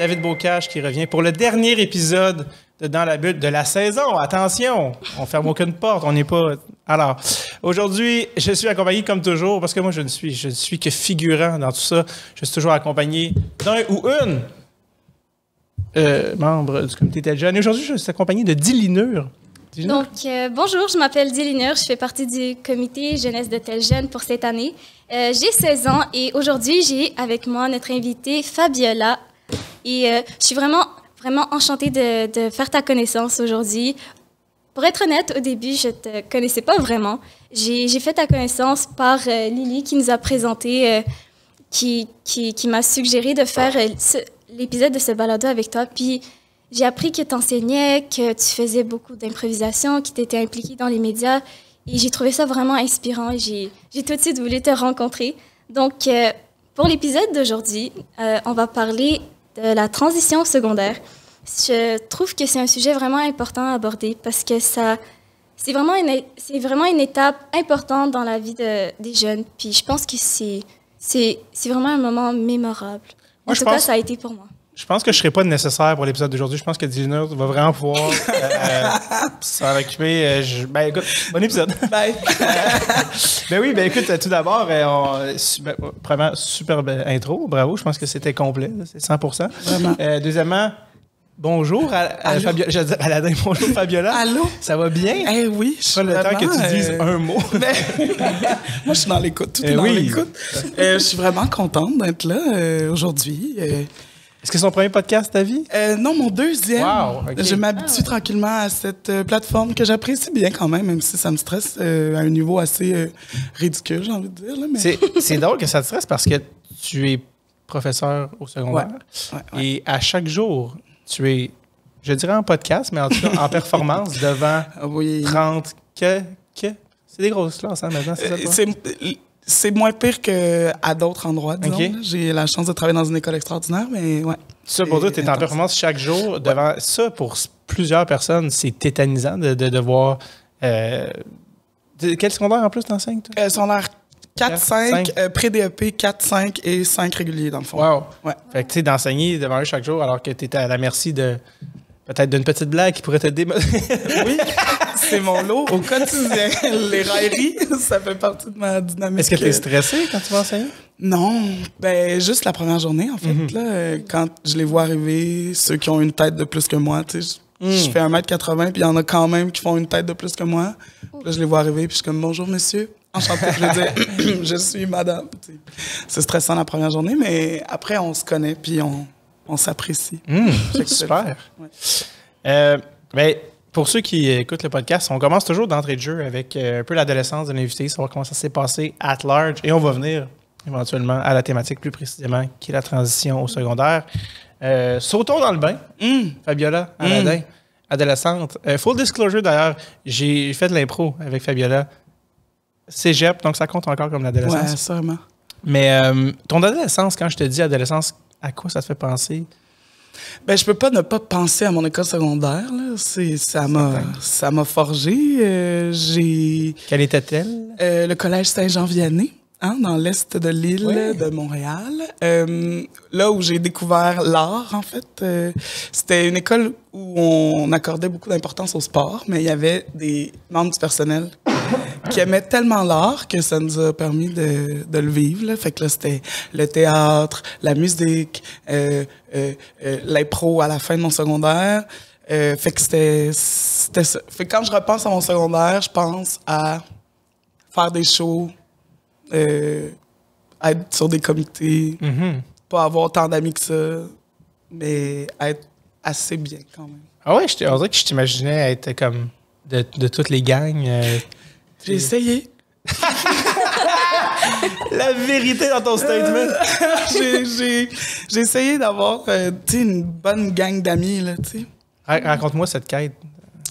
David Bocage qui revient pour le dernier épisode de Dans la bulle de la saison. Attention, on ferme aucune porte, on n'est pas... Alors, aujourd'hui, je suis accompagné comme toujours, parce que moi, je ne suis que figurant dans tout ça. Je suis toujours accompagné d'un ou une membre du comité Tel Jeune. Et aujourd'hui, je suis accompagné de Dilinur. Donc, bonjour, je m'appelle Dilinur, je fais partie du comité jeunesse de Tel Jeune pour cette année. J'ai 16 ans et aujourd'hui, j'ai avec moi notre invitée Fabiola. Et je suis vraiment enchantée de faire ta connaissance aujourd'hui. Pour être honnête, au début, je te connaissais pas vraiment. J'ai fait ta connaissance par Lily qui nous a présenté, qui m'a suggéré de faire l'épisode de ce balado avec toi. Puis j'ai appris que tu enseignais, que tu faisais beaucoup d'improvisation, que tu étais impliquée dans les médias. Et j'ai trouvé ça vraiment inspirant. J'ai tout de suite voulu te rencontrer. Donc, pour l'épisode d'aujourd'hui, on va parler de la transition au secondaire. Je trouve que c'est un sujet vraiment important à aborder parce que c'est vraiment une étape importante dans la vie des jeunes. Puis je pense que c'est vraiment un moment mémorable. En tout cas, ça a été pour moi. Je pense que je ne serai pas nécessaire pour l'épisode d'aujourd'hui. Je pense que Dilinur va vraiment pouvoir s'en occuper. Ben écoute, bon épisode. Bye. Ben oui, ben écoute, tout d'abord, premièrement, superbe intro. Bravo, je pense que c'était complet. C'est 100%. Vraiment. Deuxièmement, bonjour à Fabiola. J'allais dire Aladin, bonjour Fabiola. Allô? Ça va bien? Eh oui, je suis pas le temps que tu dises un mot. Moi, je suis dans l'écoute. Tout est dans l'écoute. Je suis vraiment contente d'être là aujourd'hui. Est-ce que c'est ton premier podcast, ta vie? Non, mon deuxième. Wow, okay. Je m'habitue tranquillement à cette plateforme que j'apprécie bien quand même si ça me stresse à un niveau assez ridicule, j'ai envie de dire. Là, mais... C'est drôle que ça te stresse parce que tu es professeur au secondaire. Ouais. Et à chaque jour, tu es, je dirais en podcast, mais en tout cas en performance devant 30... C'est des grosses classes hein, maintenant, c'est ça? C'est moins pire qu'à d'autres endroits, disons. Okay. J'ai la chance de travailler dans une école extraordinaire, mais ouais. Ça, pour toi, tu es en performance chaque jour devant... Ça, pour plusieurs personnes, c'est tétanisant de devoir... Quel secondaire, en plus, t'enseignes, toi? Secondaire 4, 5, pré-DEP, 4, 5 et 5 réguliers, dans le fond. Wow! Ouais. Fait que, tu sais, d'enseigner devant eux chaque jour alors que tu es à la merci de... Peut-être d'une petite blague qui pourrait te démotiver. Oui, c'est mon lot au quotidien. Les railleries, ça fait partie de ma dynamique. Est-ce que tu es stressé quand tu vas enseigner? Non, ben juste la première journée, en fait. Là, quand je les vois arriver, ceux qui ont une tête de plus que moi, tu sais, je fais 1m80, puis il y en a quand même qui font une tête de plus que moi. Là, je les vois arriver, puis je suis comme « Bonjour, monsieur ». Enchanté, je veux dire « Je suis madame ». C'est stressant la première journée, mais après, on se connaît, puis on s'apprécie. Super. Ben, pour ceux qui écoutent le podcast, on commence toujours d'entrée de jeu avec un peu l'adolescence de l'invité, savoir comment ça s'est passé at large. Et on va venir éventuellement à la thématique plus précisément, qui est la transition au secondaire. Sautons dans le bain. Fabiola, Aladin, adolescente. Full disclosure d'ailleurs, j'ai fait de l'impro avec Fabiola. Cégep, donc ça compte encore comme l'adolescence. Ouais, sûrement. Mais ton adolescence, quand je te dis adolescence, à quoi ça te fait penser? Ben, je peux pas ne pas penser à mon école secondaire. Là. Ça m'a forgé. Quelle était-elle? Le collège Saint-Jean-Vianney, dans l'est de l'île de Montréal. Là où j'ai découvert l'art, en fait. C'était une école où on accordait beaucoup d'importance au sport, mais il y avait des membres du personnel qui aimaient tellement l'art que ça nous a permis de le vivre. Là. Fait que là, c'était le théâtre, la musique, l'impro à la fin de mon secondaire. Fait que c'était ça. Fait que quand je repense à mon secondaire, je pense à faire des shows, être sur des comités, pas avoir tant d'amis que ça, mais être assez bien quand même. Ah ouais, on dirait que je t'imaginais être comme de toutes les gangs. J'ai essayé. La vérité dans ton statement. J'ai essayé d'avoir une bonne gang d'amis. Là, raconte-moi cette quête.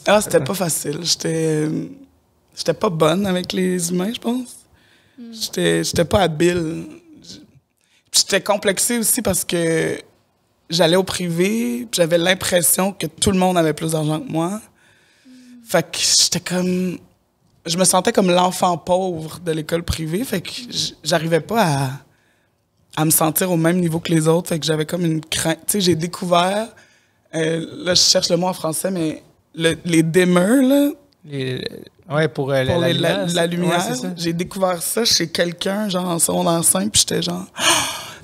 Ah, c'était pas facile. J'étais pas bonne avec les humains, je pense. J'étais pas habile. J'étais complexée aussi parce que j'allais au privé, j'avais l'impression que tout le monde avait plus d'argent que moi. Fait que j'étais comme... Je me sentais comme l'enfant pauvre de l'école privée, fait que j'arrivais pas à me sentir au même niveau que les autres. Fait que j'avais comme une crainte. Tu sais, j'ai découvert, là, je cherche le mot en français, mais les dimmers, là. Pour la lumière. lumière. Ouais, j'ai découvert ça chez quelqu'un, genre en secondaire 5, puis j'étais genre,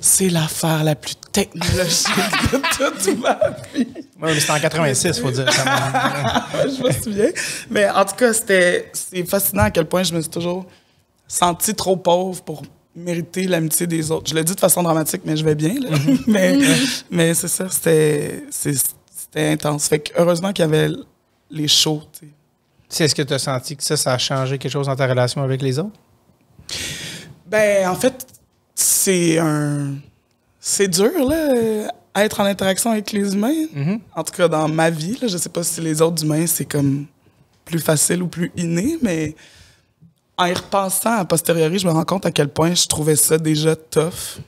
c'est l'affaire la plus technologique de toute ma vie. Oui, mais c'était en 86, faut dire. Je me souviens. Mais en tout cas, c'est fascinant à quel point je me suis toujours senti trop pauvre pour mériter l'amitié des autres. Je le dis de façon dramatique, mais je vais bien. Là. mais c'est ça, c'était intense. Fait que heureusement qu'il y avait les shows, tu sais. Est-ce que tu as senti que ça a changé quelque chose dans ta relation avec les autres? Ben, en fait, c'est dur, là, être en interaction avec les humains. En tout cas, dans ma vie, là, je sais pas si les autres humains, c'est comme plus facile ou plus inné, mais en y repensant a posteriori, je me rends compte à quel point je trouvais ça déjà tough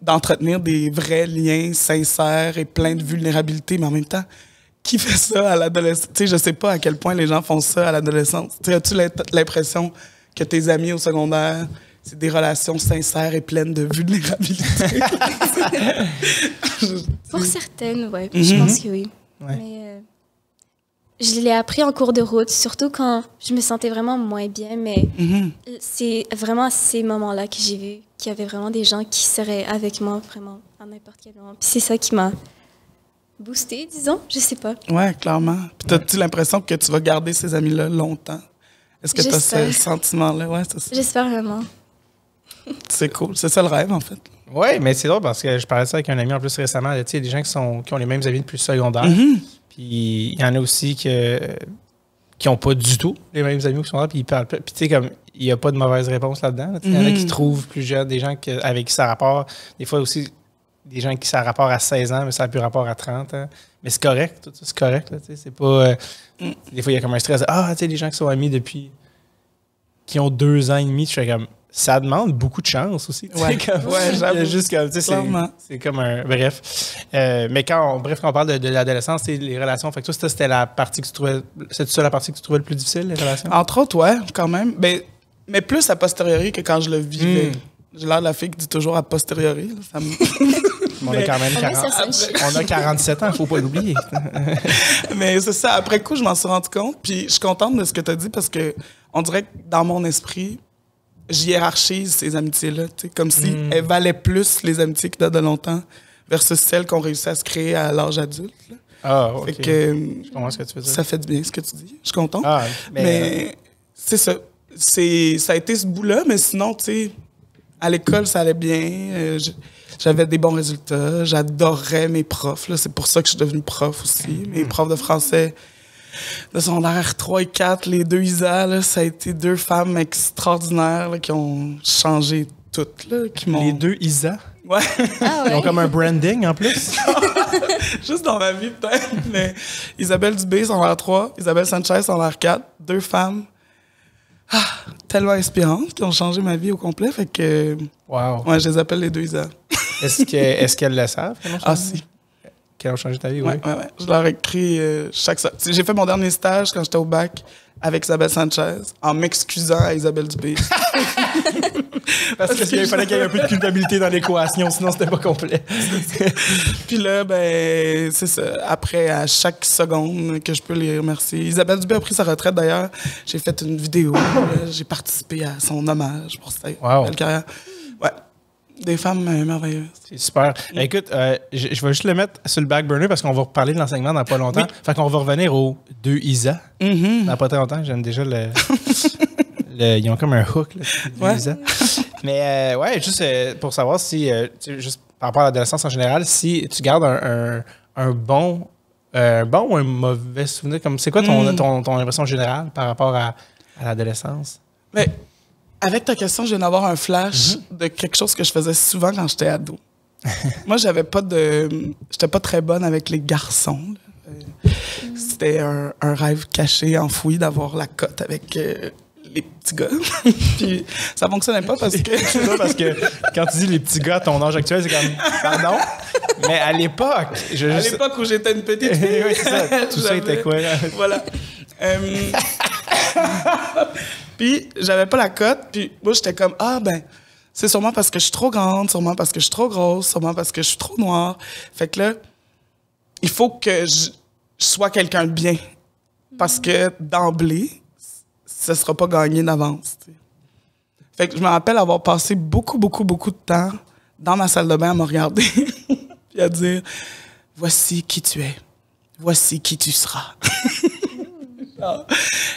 d'entretenir des vrais liens sincères et pleins de vulnérabilité, mais en même temps, qui fait ça à l'adolescence? Tu sais, je sais pas à quel point les gens font ça à l'adolescence. As-tu l'impression que tes amis au secondaire, c'est des relations sincères et pleines de vulnérabilité? Pour certaines, oui. Je pense que oui. Ouais. Mais je l'ai appris en cours de route, surtout quand je me sentais vraiment moins bien. Mais c'est vraiment à ces moments-là que j'ai vu qu'il y avait vraiment des gens qui seraient avec moi vraiment à n'importe quel moment. Puis c'est ça qui m'a boosté, disons. Je sais pas. Ouais, clairement. Puis t'as-tu l'impression que tu vas garder ces amis-là longtemps? Est-ce que tu as ce sentiment-là? Ouais, c'est ça. J'espère vraiment. C'est cool. C'est ça le rêve, en fait. Oui, mais c'est drôle parce que je parlais de ça avec un ami en plus récemment. Il y a des gens qui ont les mêmes amis depuis le secondaire. Puis il y en a aussi qui n'ont pas du tout les mêmes amis au secondaire. Puis ils parlent pas. Puis tu sais, comme il n'y a pas de mauvaise réponse là-dedans. Il y en a qui trouvent plus jeunes, des gens avec qui ça rapporte. Des fois aussi, des gens qui ça rapporte à 16 ans, mais ça n'a plus rapport à 30 ans. Mais c'est correct, tout ça, c'est correct. Là, c'est pas. Des fois, il y a comme un stress. Tu sais, les gens qui sont amis depuis. Qui ont 2 ans et demi, je fais comme. Ça demande beaucoup de chance aussi. Ouais, j'avoue. Juste comme, c'est comme un. Bref. Mais quand on parle de l'adolescence, c'est les relations. Fait que toi, c'était la partie que tu trouvais. C'est ça la partie que tu trouvais le plus difficile, les relations? Entre autres, ouais, quand même. Mais plus a posteriori que quand je le vivais. J'ai l'air de la fille qui dit toujours a posteriori. Là, ça me... On a quand même on a 47 ans, il ne faut pas l'oublier. Mais c'est ça. Après coup, je m'en suis rendu compte. Puis je suis contente de ce que tu as dit parce que on dirait que dans mon esprit, j'hiérarchise ces amitiés-là. Comme si elles valaient plus les amitiés qui datent de longtemps versus celles qu'on réussit à se créer à l'âge adulte. Là. Ah, OK. Fait que, je comprends ce que tu veux dire. Ça fait du bien ce que tu dis. Je suis contente. Ah, mais c'est ça. Ça a été ce bout-là, mais sinon, tu sais, à l'école, ça allait bien. J'avais des bons résultats. J'adorais mes profs. Là. C'est pour ça que je suis devenue prof aussi. Mes profs de français de secondaire 3 et 4, les 2 Isa, là, ça a été 2 femmes extraordinaires là, qui ont changé toutes. Là, les 2 Isa? Ouais. Ah ouais. Ils ont comme un branding en plus? Juste dans ma vie, peut-être. Mais Isabelle Dubé, secondaire 3, Isabelle Sanchez, secondaire 4, 2 femmes tellement inspirantes qui ont changé ma vie au complet. Fait que. Wow. Ouais, je les appelle les 2 Isa. Est-ce qu'elles le savent? Si. Qui ont changé ta vie, oui. Ouais. Je leur écris chaque semaine. J'ai fait mon dernier stage quand j'étais au bac avec Isabelle Sanchez en m'excusant à Isabelle Dubé. Parce qu'il fallait qu'il y ait un peu de culpabilité dans l'équation, sinon c'était pas complet. Puis là, ben, c'est ça. Après, à chaque seconde que je peux les remercier. Isabelle Dubé a pris sa retraite d'ailleurs. J'ai fait une vidéo. J'ai participé à son hommage pour cette belle carrière. Ouais. Des femmes merveilleuses. C'est super. Écoute, je vais juste le mettre sur le back burner parce qu'on va reparler de l'enseignement dans pas longtemps. Oui. Fait qu'on va revenir aux 2 Isa. Dans pas très longtemps. J'aime déjà ils ont comme un hook, là, Isa. Mais ouais, juste pour savoir si, juste par rapport à l'adolescence en général, si tu gardes un bon ou un mauvais souvenir, comme c'est quoi ton impression générale par rapport à l'adolescence? Mais avec ta question, je viens d'avoir un flash de quelque chose que je faisais souvent quand j'étais ado. Moi, j'étais pas très bonne avec les garçons. C'était un rêve caché, enfoui, d'avoir la cote avec les petits gars. Puis ça fonctionnait pas parce que... C'est ça, parce que quand tu dis les petits gars à ton âge actuel, c'est comme... Pardon? Mais à l'époque... À l'époque où j'étais une petite fille... oui, c'est ça. Tout ça était quoi? Voilà. Puis j'avais pas la cote, puis moi, j'étais comme, C'est sûrement parce que je suis trop grande, sûrement parce que je suis trop grosse, sûrement parce que je suis trop noire. Fait que là, il faut que je sois quelqu'un de bien. Parce que d'emblée, ce sera pas gagné d'avance. T'sais. Fait que je me rappelle avoir passé beaucoup de temps dans ma salle de bain à me regarder puis à dire « Voici qui tu es. Voici qui tu seras. »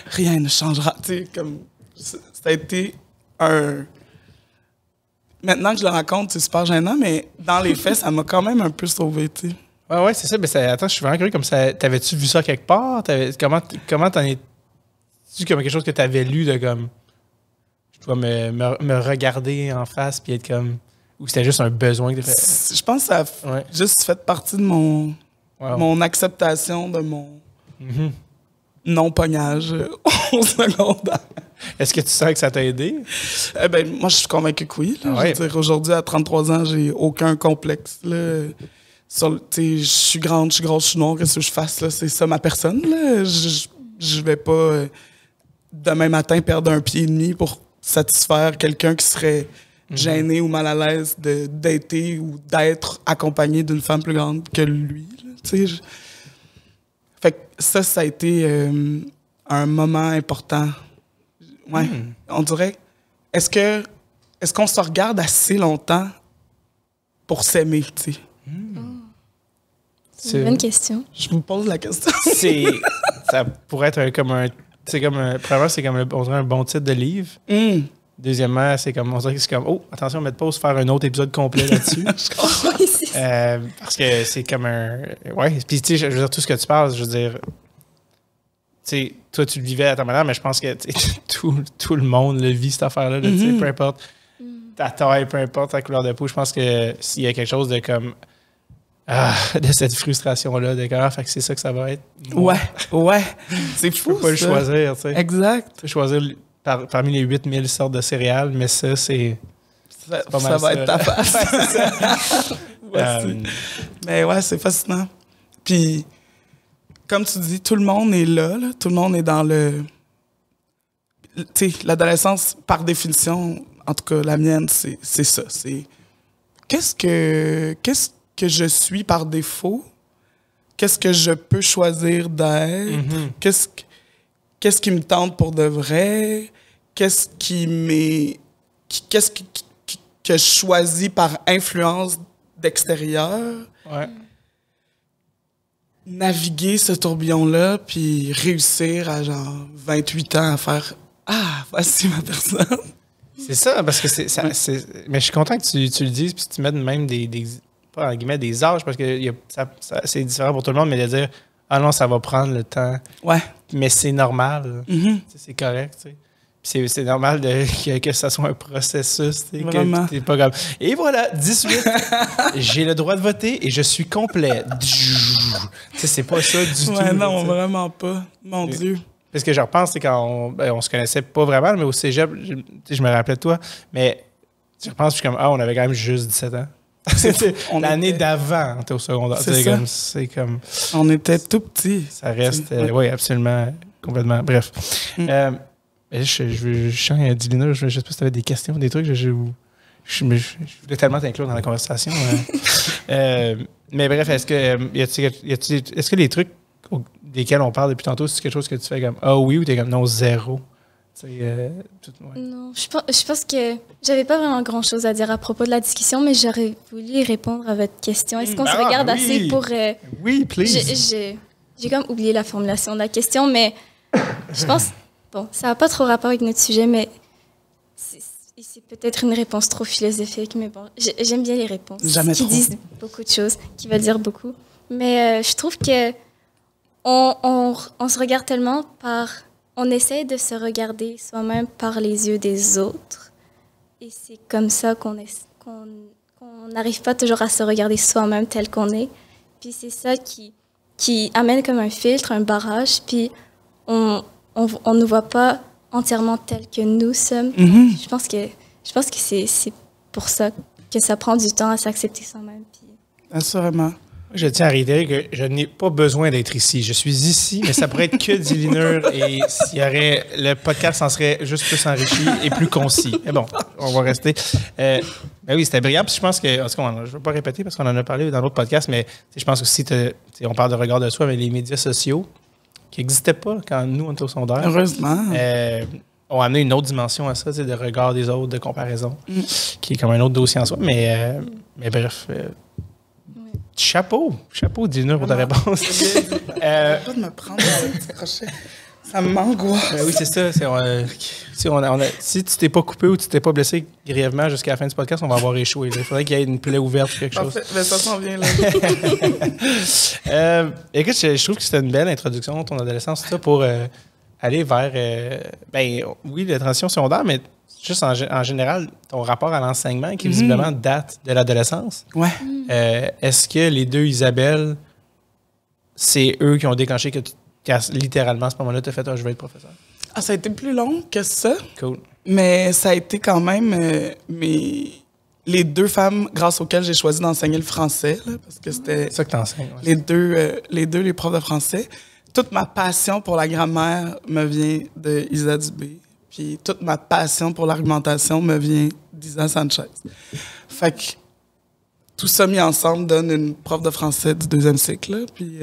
Rien ne changera. T'sais, comme, ça a été un... Maintenant que je le raconte, c'est super gênant, mais dans les faits, ça m'a quand même un peu sauvé, tu sais. Ouais, c'est ça. Mais attends, je suis vraiment curieux. Comme ça, t'avais-tu vu ça quelque part? Comment t'en es-tu comme quelque chose que t'avais lu de comme... Je dois me regarder en face puis être comme... Ou c'était juste un besoin que t'as fait? Je pense que ça a juste fait partie de mon acceptation de mon non-pognage au secondaire. Est-ce que tu sens que ça t'a aidé? Moi, je suis convaincu que oui. Là. Je veux dire, aujourd'hui, à 33 ans, j'ai aucun complexe. Là. Je suis grande, je suis grosse, je suis noire, qu'est-ce que je fasse? Là? C'est ça ma personne. Là. Je vais pas demain matin perdre un pied et demi pour satisfaire quelqu'un qui serait gêné ou mal à l'aise d'être ou d'être accompagné d'une femme plus grande que lui. Là, Fait que ça a été un moment important. Ouais, on dirait. Est-ce qu'on se regarde assez longtemps pour s'aimer, tu sais? C'est une bonne question. Je vous pose la question. Ça pourrait être premièrement, c'est comme on dirait un bon titre de livre. Deuxièmement, on dirait que c'est comme, oh, attention, on met de pause, faire un autre épisode complet là-dessus. Parce que c'est comme un... Ouais, puis tu sais, je veux dire, tout ce que tu parles, je veux dire... Tu sais, toi, tu le vivais à ta manière, mais je pense que tout le monde le vit, cette affaire-là. Là, peu importe ta taille, peu importe ta couleur de peau, je pense que s'il y a quelque chose de comme... de cette frustration-là, de comment fait que c'est ça que ça va être. Ouais. C'est fou, tu peux pas le choisir, tu sais. Exact. Tu peux choisir parmi les 8000 sortes de céréales, mais ça, c'est... Ça va être ta face. Mais ouais, c'est fascinant. Puis, comme tu dis, tout le monde est là. Tout le monde est dans le... Tu sais, l'adolescence, par définition, en tout cas la mienne, c'est ça. C'est qu'est-ce que je suis par défaut? Qu'est-ce que je peux choisir d'être? Qu'est-ce qui me tente pour de vrai? Qu'est-ce que je choisis par influence d'extérieur? Ouais. Naviguer ce tourbillon-là, puis réussir à genre 28 ans à faire « Ah, voici ma personne! » C'est ça, parce que mais je suis content que tu le dises, puis tu mettes même pas en guillemets des âges, parce que c'est différent pour tout le monde, mais de dire « Ah non, ça va prendre le temps. » Ouais. Mais c'est normal. C'est correct, tu sais. Puis c'est normal que ça soit un processus. Vraiment. Que t'es pas comme... Et voilà, 18, j'ai le droit de voter et je suis complet. C'est pas ça du tout. Ouais, non, vraiment pas. Mon Dieu. Parce que je repense, c'est quand on se connaissait pas vraiment, mais au cégep, je me rappelais de toi, mais je repense, je suis comme, on avait quand même juste 17 ans. C'était l'année d'avant, on était au secondaire. C'est comme... On était tout petits. Ça reste... oui, absolument, complètement. Bref. Je sens, Dilina, je sais pas si tu avais des questions, des trucs. Je voulais tellement t'inclure dans la conversation. Mais bref, est-ce que les trucs desquels on parle depuis tantôt, c'est quelque chose que tu fais comme oui ou t'es comme non, zéro? Non, je pense que j'avais pas vraiment grand-chose à dire à propos de la discussion, mais j'aurais voulu répondre à votre question. Est-ce qu'on se regarde assez pour... Oui, please. J'ai comme oublié la formulation de la question, mais je pense... Bon, ça n'a pas trop rapport avec notre sujet, mais c'est peut-être une réponse trop philosophique, mais bon, j'aime bien les réponses qui disent beaucoup de choses, qui veulent dire beaucoup. Mais je trouve que on se regarde tellement on essaie de se regarder soi-même par les yeux des autres, et c'est comme ça qu'on n'arrive pas toujours à se regarder soi-même tel qu'on est. Puis c'est ça qui amène comme un filtre, un barrage, puis on ne voit pas entièrement tel que nous sommes. Je pense que c'est pour ça que ça prend du temps à s'accepter soi-même. Puis... Assurément. Je tiens à réitérer que je n'ai pas besoin d'être ici. Je suis ici, mais ça pourrait être que d'Illinur et s'il y aurait... Le podcast en serait juste plus enrichi et plus concis. Mais bon, on va rester. Ben oui, c'était brillant. Puis je pense que... En tout cas, je ne veux pas répéter parce qu'on en a parlé dans l'autre podcast, mais je pense que si on parle de regard de soi, mais les médias sociaux qui n'existaient pas quand nous, on était au secondaire... Heureusement. ont amené une autre dimension à ça, de regard des autres, de comparaison, qui est comme un autre dossier en soi. Mais bref... Chapeau d'Illinur pour ta réponse. Pas de me prendre un petit crochet. Ça m'angoisse. Oui, c'est ça. Si tu t'es pas coupé ou tu t'es pas blessé grièvement jusqu'à la fin du podcast, on va avoir échoué. Il faudrait qu'il y ait une plaie ouverte ou quelque chose. Parfait. Ben, ça s'en vient là. Écoute, je trouve que c'était une belle introduction, ton adolescence, ça, pour aller vers, oui, la transition secondaire, mais juste en général, ton rapport à l'enseignement qui visiblement date de l'adolescence. Ouais. Est-ce que les deux Isabelle, c'est eux qui ont déclenché que littéralement à ce moment-là, tu as fait je vais être professeur? Ah, ça a été plus long que ça. Cool. Mais ça a été quand même les deux femmes grâce auxquelles j'ai choisi d'enseigner le français, là, parce que c'était C'est ça que tu enseignes. les profs de français. Toute ma passion pour la grammaire me vient de Isa Dubé. Puis toute ma passion pour l'argumentation me vient d'Isa Sanchez. Fait que tout ça mis ensemble donne une prof de français du 2e cycle. Là. Puis,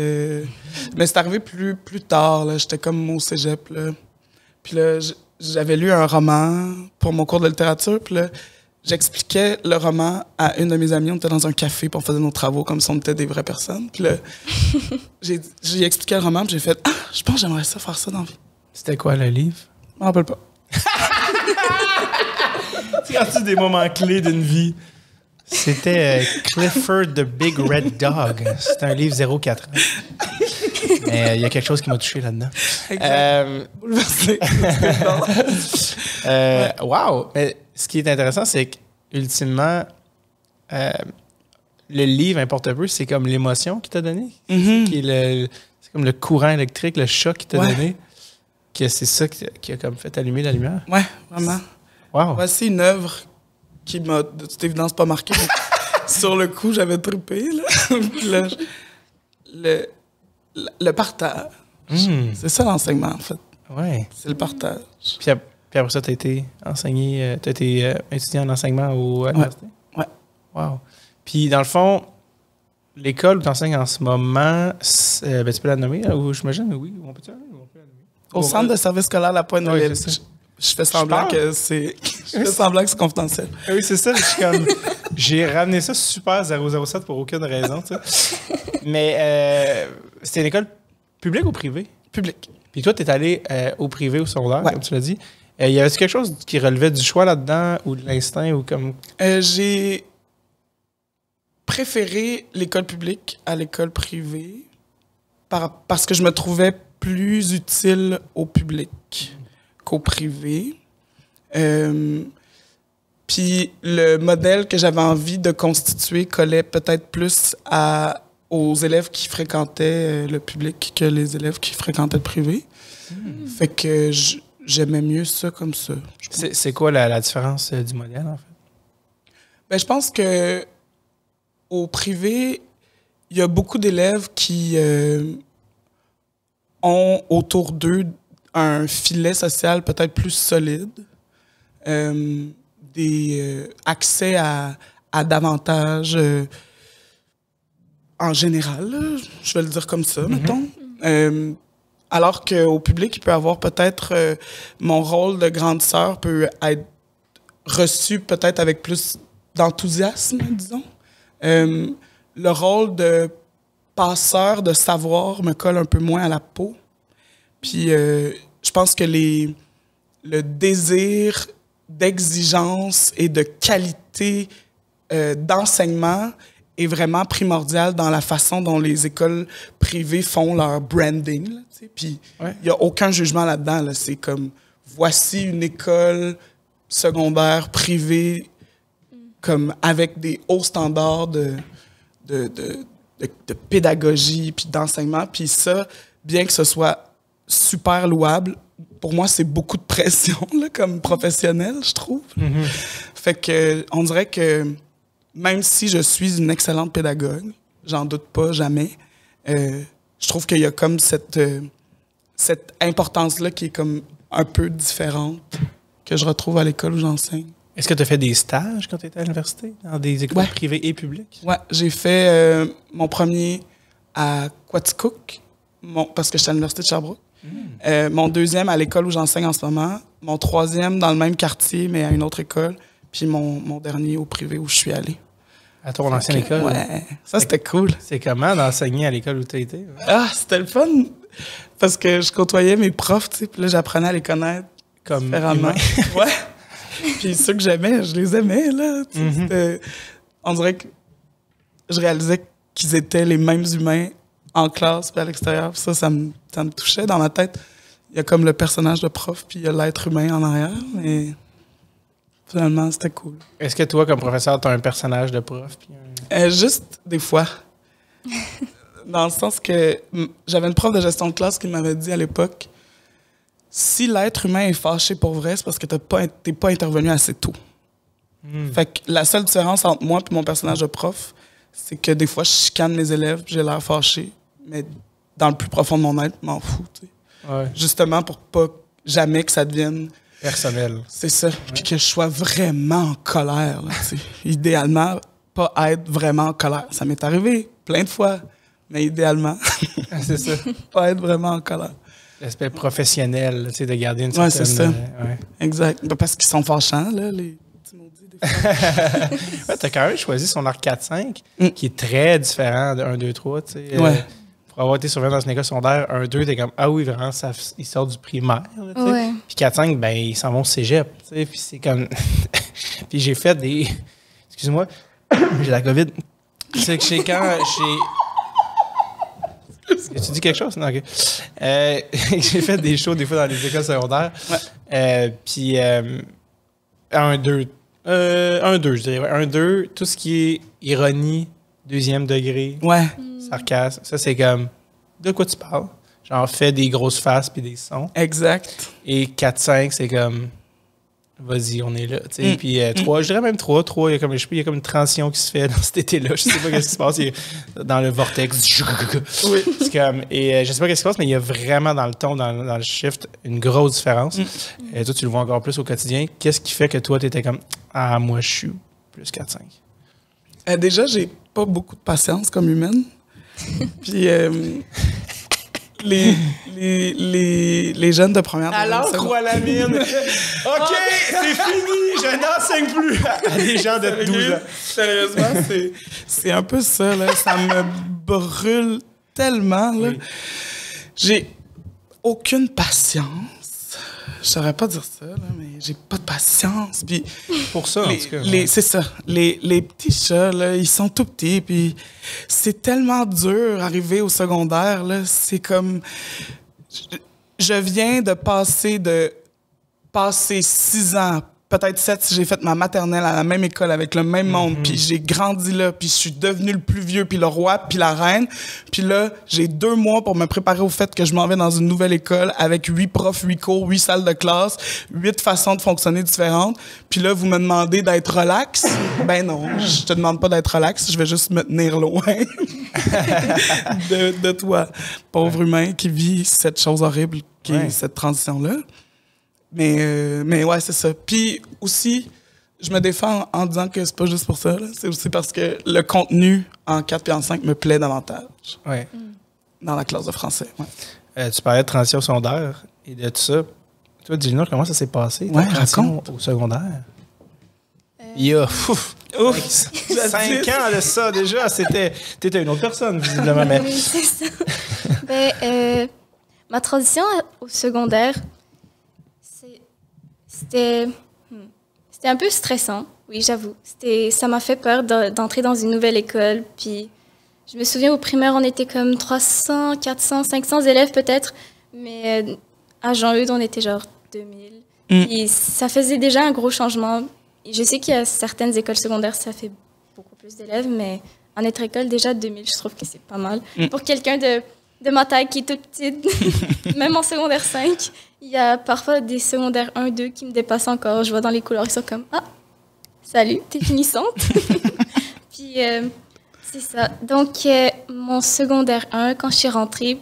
mais c'est arrivé plus tard. Là. J'étais comme au cégep. Là. Puis là, j'avais lu un roman pour mon cours de littérature. Puis là, j'expliquais le roman à une de mes amies. On était dans un café, puis on faisait nos travaux comme si on était des vraies personnes. Puis là, j'ai expliqué le roman, puis j'ai fait « Ah, je pense que j'aimerais ça faire ça dans la vie. » C'était quoi le livre? Je m'en rappelle pas. C'est des moments clés d'une vie. C'était Clifford the Big Red Dog. C'était un livre 0-4 ans. Mais il y a quelque chose qui m'a touché là-dedans. Bouleversé. Wow! Mais ce qui est intéressant, c'est qu'ultimement, le livre importe peu, c'est comme l'émotion qu'il t'a donné. C'est comme le courant électrique, le choc qu'il t'a donné. Que c'est ça qui a comme fait allumer la lumière. Ouais, vraiment. Wow! Voici une œuvre qui m'a de toute évidence pas marqué. Sur le coup, j'avais trippé. Là. Le partage. C'est ça l'enseignement, en fait. Ouais. C'est le partage. Puis après ça, tu as été enseigné, tu as été étudiant en enseignement à l'université? Ouais. Wow. Puis dans le fond, l'école où tu enseignes en ce moment, tu peux la nommer, ou j'imagine, oui, on peut-tu la nommer? Au centre de service scolaire La Pointe-de-Ville. Je fais semblant que c'est confidentiel. Oui, c'est ça. J'ai ramené ça super 007 pour aucune raison. Tu sais. Mais c'était une école publique ou privée? Publique. Puis toi, tu es allé au privé, au secondaire, comme tu l'as dit. Y avait-il quelque chose qui relevait du choix là-dedans ou de l'instinct ou comme... J'ai préféré l'école publique à l'école privée parce que je me trouvais plus utile au public qu'au privé. Puis le modèle que j'avais envie de constituer collait peut-être plus aux élèves qui fréquentaient le public que les élèves qui fréquentaient le privé. Fait que j'aimais mieux ça comme ça. C'est quoi la différence du modèle, en fait? Ben, je pense que au privé, il y a beaucoup d'élèves qui ont autour d'eux un filet social peut-être plus solide, accès à davantage en général, là, je vais le dire comme ça, mettons. Alors qu'au public, il peut avoir peut-être mon rôle de grande sœur peut être reçu peut-être avec plus d'enthousiasme, disons. Le rôle de passeur de savoir me colle un peu moins à la peau. Puis je pense que le désir d'exigence et de qualité d'enseignement est vraiment primordial dans la façon dont les écoles privées font leur branding. Là, puis il n'y a aucun jugement là-dedans. Là. C'est comme, voici une école secondaire privée comme avec des hauts standards de pédagogie puis d'enseignement. Puis ça, bien que ce soit super louable, pour moi, c'est beaucoup de pression là, comme professionnel, je trouve. Fait que on dirait que même si je suis une excellente pédagogue, j'en doute pas jamais. Je trouve qu'il y a comme cette importance-là qui est comme un peu différente que je retrouve à l'école où j'enseigne. Est-ce que tu as fait des stages quand tu étais à l'université, dans des écoles privées et publiques? Ouais, j'ai fait mon premier à Quaticook, parce que j'étais à l'université de Sherbrooke. Mon deuxième à l'école où j'enseigne en ce moment. Mon troisième dans le même quartier, mais à une autre école. Puis mon dernier au privé où je suis allée. À ton ancienne école? Ouais, ça c'était cool. C'est comment d'enseigner à l'école où tu as été? Ouais? Ah, c'était le fun! Parce que je côtoyais mes profs, tu sais, puis là, j'apprenais à les connaître comme différemment. Ouais. Puis ceux que j'aimais, je les aimais, là. On dirait que je réalisais qu'ils étaient les mêmes humains en classe puis à l'extérieur. Ça me touchait dans ma tête. Il y a comme le personnage de prof, puis il y a l'être humain en arrière, mais finalement, c'était cool. Est-ce que toi, comme professeur, tu as un personnage de prof? Puis juste des fois. Dans le sens que j'avais une prof de gestion de classe qui m'avait dit à l'époque, si l'être humain est fâché pour vrai, c'est parce que t'es pas intervenu assez tôt. Fait que la seule différence entre moi et mon personnage de prof, c'est que des fois, je chicane les élèves, j'ai l'air fâché, mais dans le plus profond de mon être, je m'en fous. Ouais. Justement pour pas jamais que ça devienne personnel. C'est ça. Puis que je sois vraiment en colère. Là, idéalement, pas être vraiment en colère. Ça m'est arrivé plein de fois, mais idéalement, c'est ça. Pas être vraiment en colère. L'aspect professionnel, de garder une certaine... Ouais, c'est ça. Exact. Parce qu'ils sont fâchants, là, les petits maudits, des fois. T'as quand même choisi son arc 4-5, qui est très différent de 1-2-3, tu sais. Pour avoir été surveillant dans une école secondaire, 1-2, t'es comme, ah oui, vraiment, il sort du primaire, tu sais. Puis 4-5, ben, ils s'en vont au cégep, tu sais. Puis c'est comme... Puis j'ai fait des... Excuse-moi, j'ai la COVID. C'est que tu dis quelque chose? Non, OK. J'ai fait des shows des fois dans les écoles secondaires. Puis 1-2. 1-2, je dirais. 1-2, tout ce qui est ironie, deuxième degré, sarcasme, ça c'est comme de quoi tu parles? Genre fais des grosses faces puis des sons. Exact. Et 4-5, c'est comme vas-y, on est là. Puis 3, je dirais même 3. 3, il y a comme une transition qui se fait dans cet été-là. Je sais pas ce qui se passe. Il est dans le vortex. C'est comme, et je sais pas ce qui se passe, mais il y a vraiment dans le ton, dans le shift, une grosse différence. Et toi, tu le vois encore plus au quotidien. Qu'est-ce qui fait que toi, tu étais comme ah, moi, je suis plus 4-5? Déjà, j'ai pas beaucoup de patience comme humaine. Puis les jeunes de première... Alors, crois la mine. OK, c'est fini. Je n'enseigne plus à des gens de 12 ans. Sérieusement, c'est un peu ça. Là. Ça me brûle tellement. Là. J'ai aucune patience. Je saurais pas dire ça, là, mais j'ai pas de patience. Puis pour ça, en tout cas. C'est ça. Les petits chats, là, ils sont tout petits, puis c'est tellement dur d'arriver au secondaire, là. C'est comme... Je viens de passer 6 ans, peut-être 7 si j'ai fait ma maternelle à la même école avec le même monde, puis j'ai grandi là, puis je suis devenu le plus vieux, puis le roi, puis la reine. Puis là, j'ai 2 mois pour me préparer au fait que je m'en vais dans une nouvelle école avec 8 profs, 8 cours, 8 salles de classe, 8 façons de fonctionner différentes. Puis là, vous me demandez d'être relax. Ben non, je te demande pas d'être relax, je vais juste me tenir loin de toi, pauvre humain qui vit cette chose horrible qui est cette transition-là. Mais ouais, c'est ça. Puis aussi, je me défends en disant que c'est pas juste pour ça. Là. C'est aussi parce que le contenu en 4 et en 5 me plaît davantage. Ouais. Dans la classe de français. Ouais. Tu parlais de transition secondaire et de tout ça. Toi, dis-nous, comment ça s'est passé, ta transition au secondaire? Il y a 5 ans de ça, déjà. T'étais une autre personne, visiblement. Mais... Oui, c'est ça. Ma transition au secondaire... C'était un peu stressant, oui, j'avoue. Ça m'a fait peur d'entrer dans une nouvelle école. Puis, je me souviens, au primaire, on était comme 300, 400, 500 élèves peut-être. Mais à Jean-Eudes, on était genre 2000. Puis, ça faisait déjà un gros changement. Et je sais qu'il y a certaines écoles secondaires, ça fait beaucoup plus d'élèves. Mais en notre école, déjà 2000, je trouve que c'est pas mal. Pour quelqu'un de ma taille qui est toute petite, même en secondaire 5, il y a parfois des secondaires 1, 2 qui me dépassent encore. Je vois dans les couleurs, ils sont comme « Ah, salut, t'es finissante! » Puis, C'est ça. Donc, mon secondaire 1, quand je suis rentrée,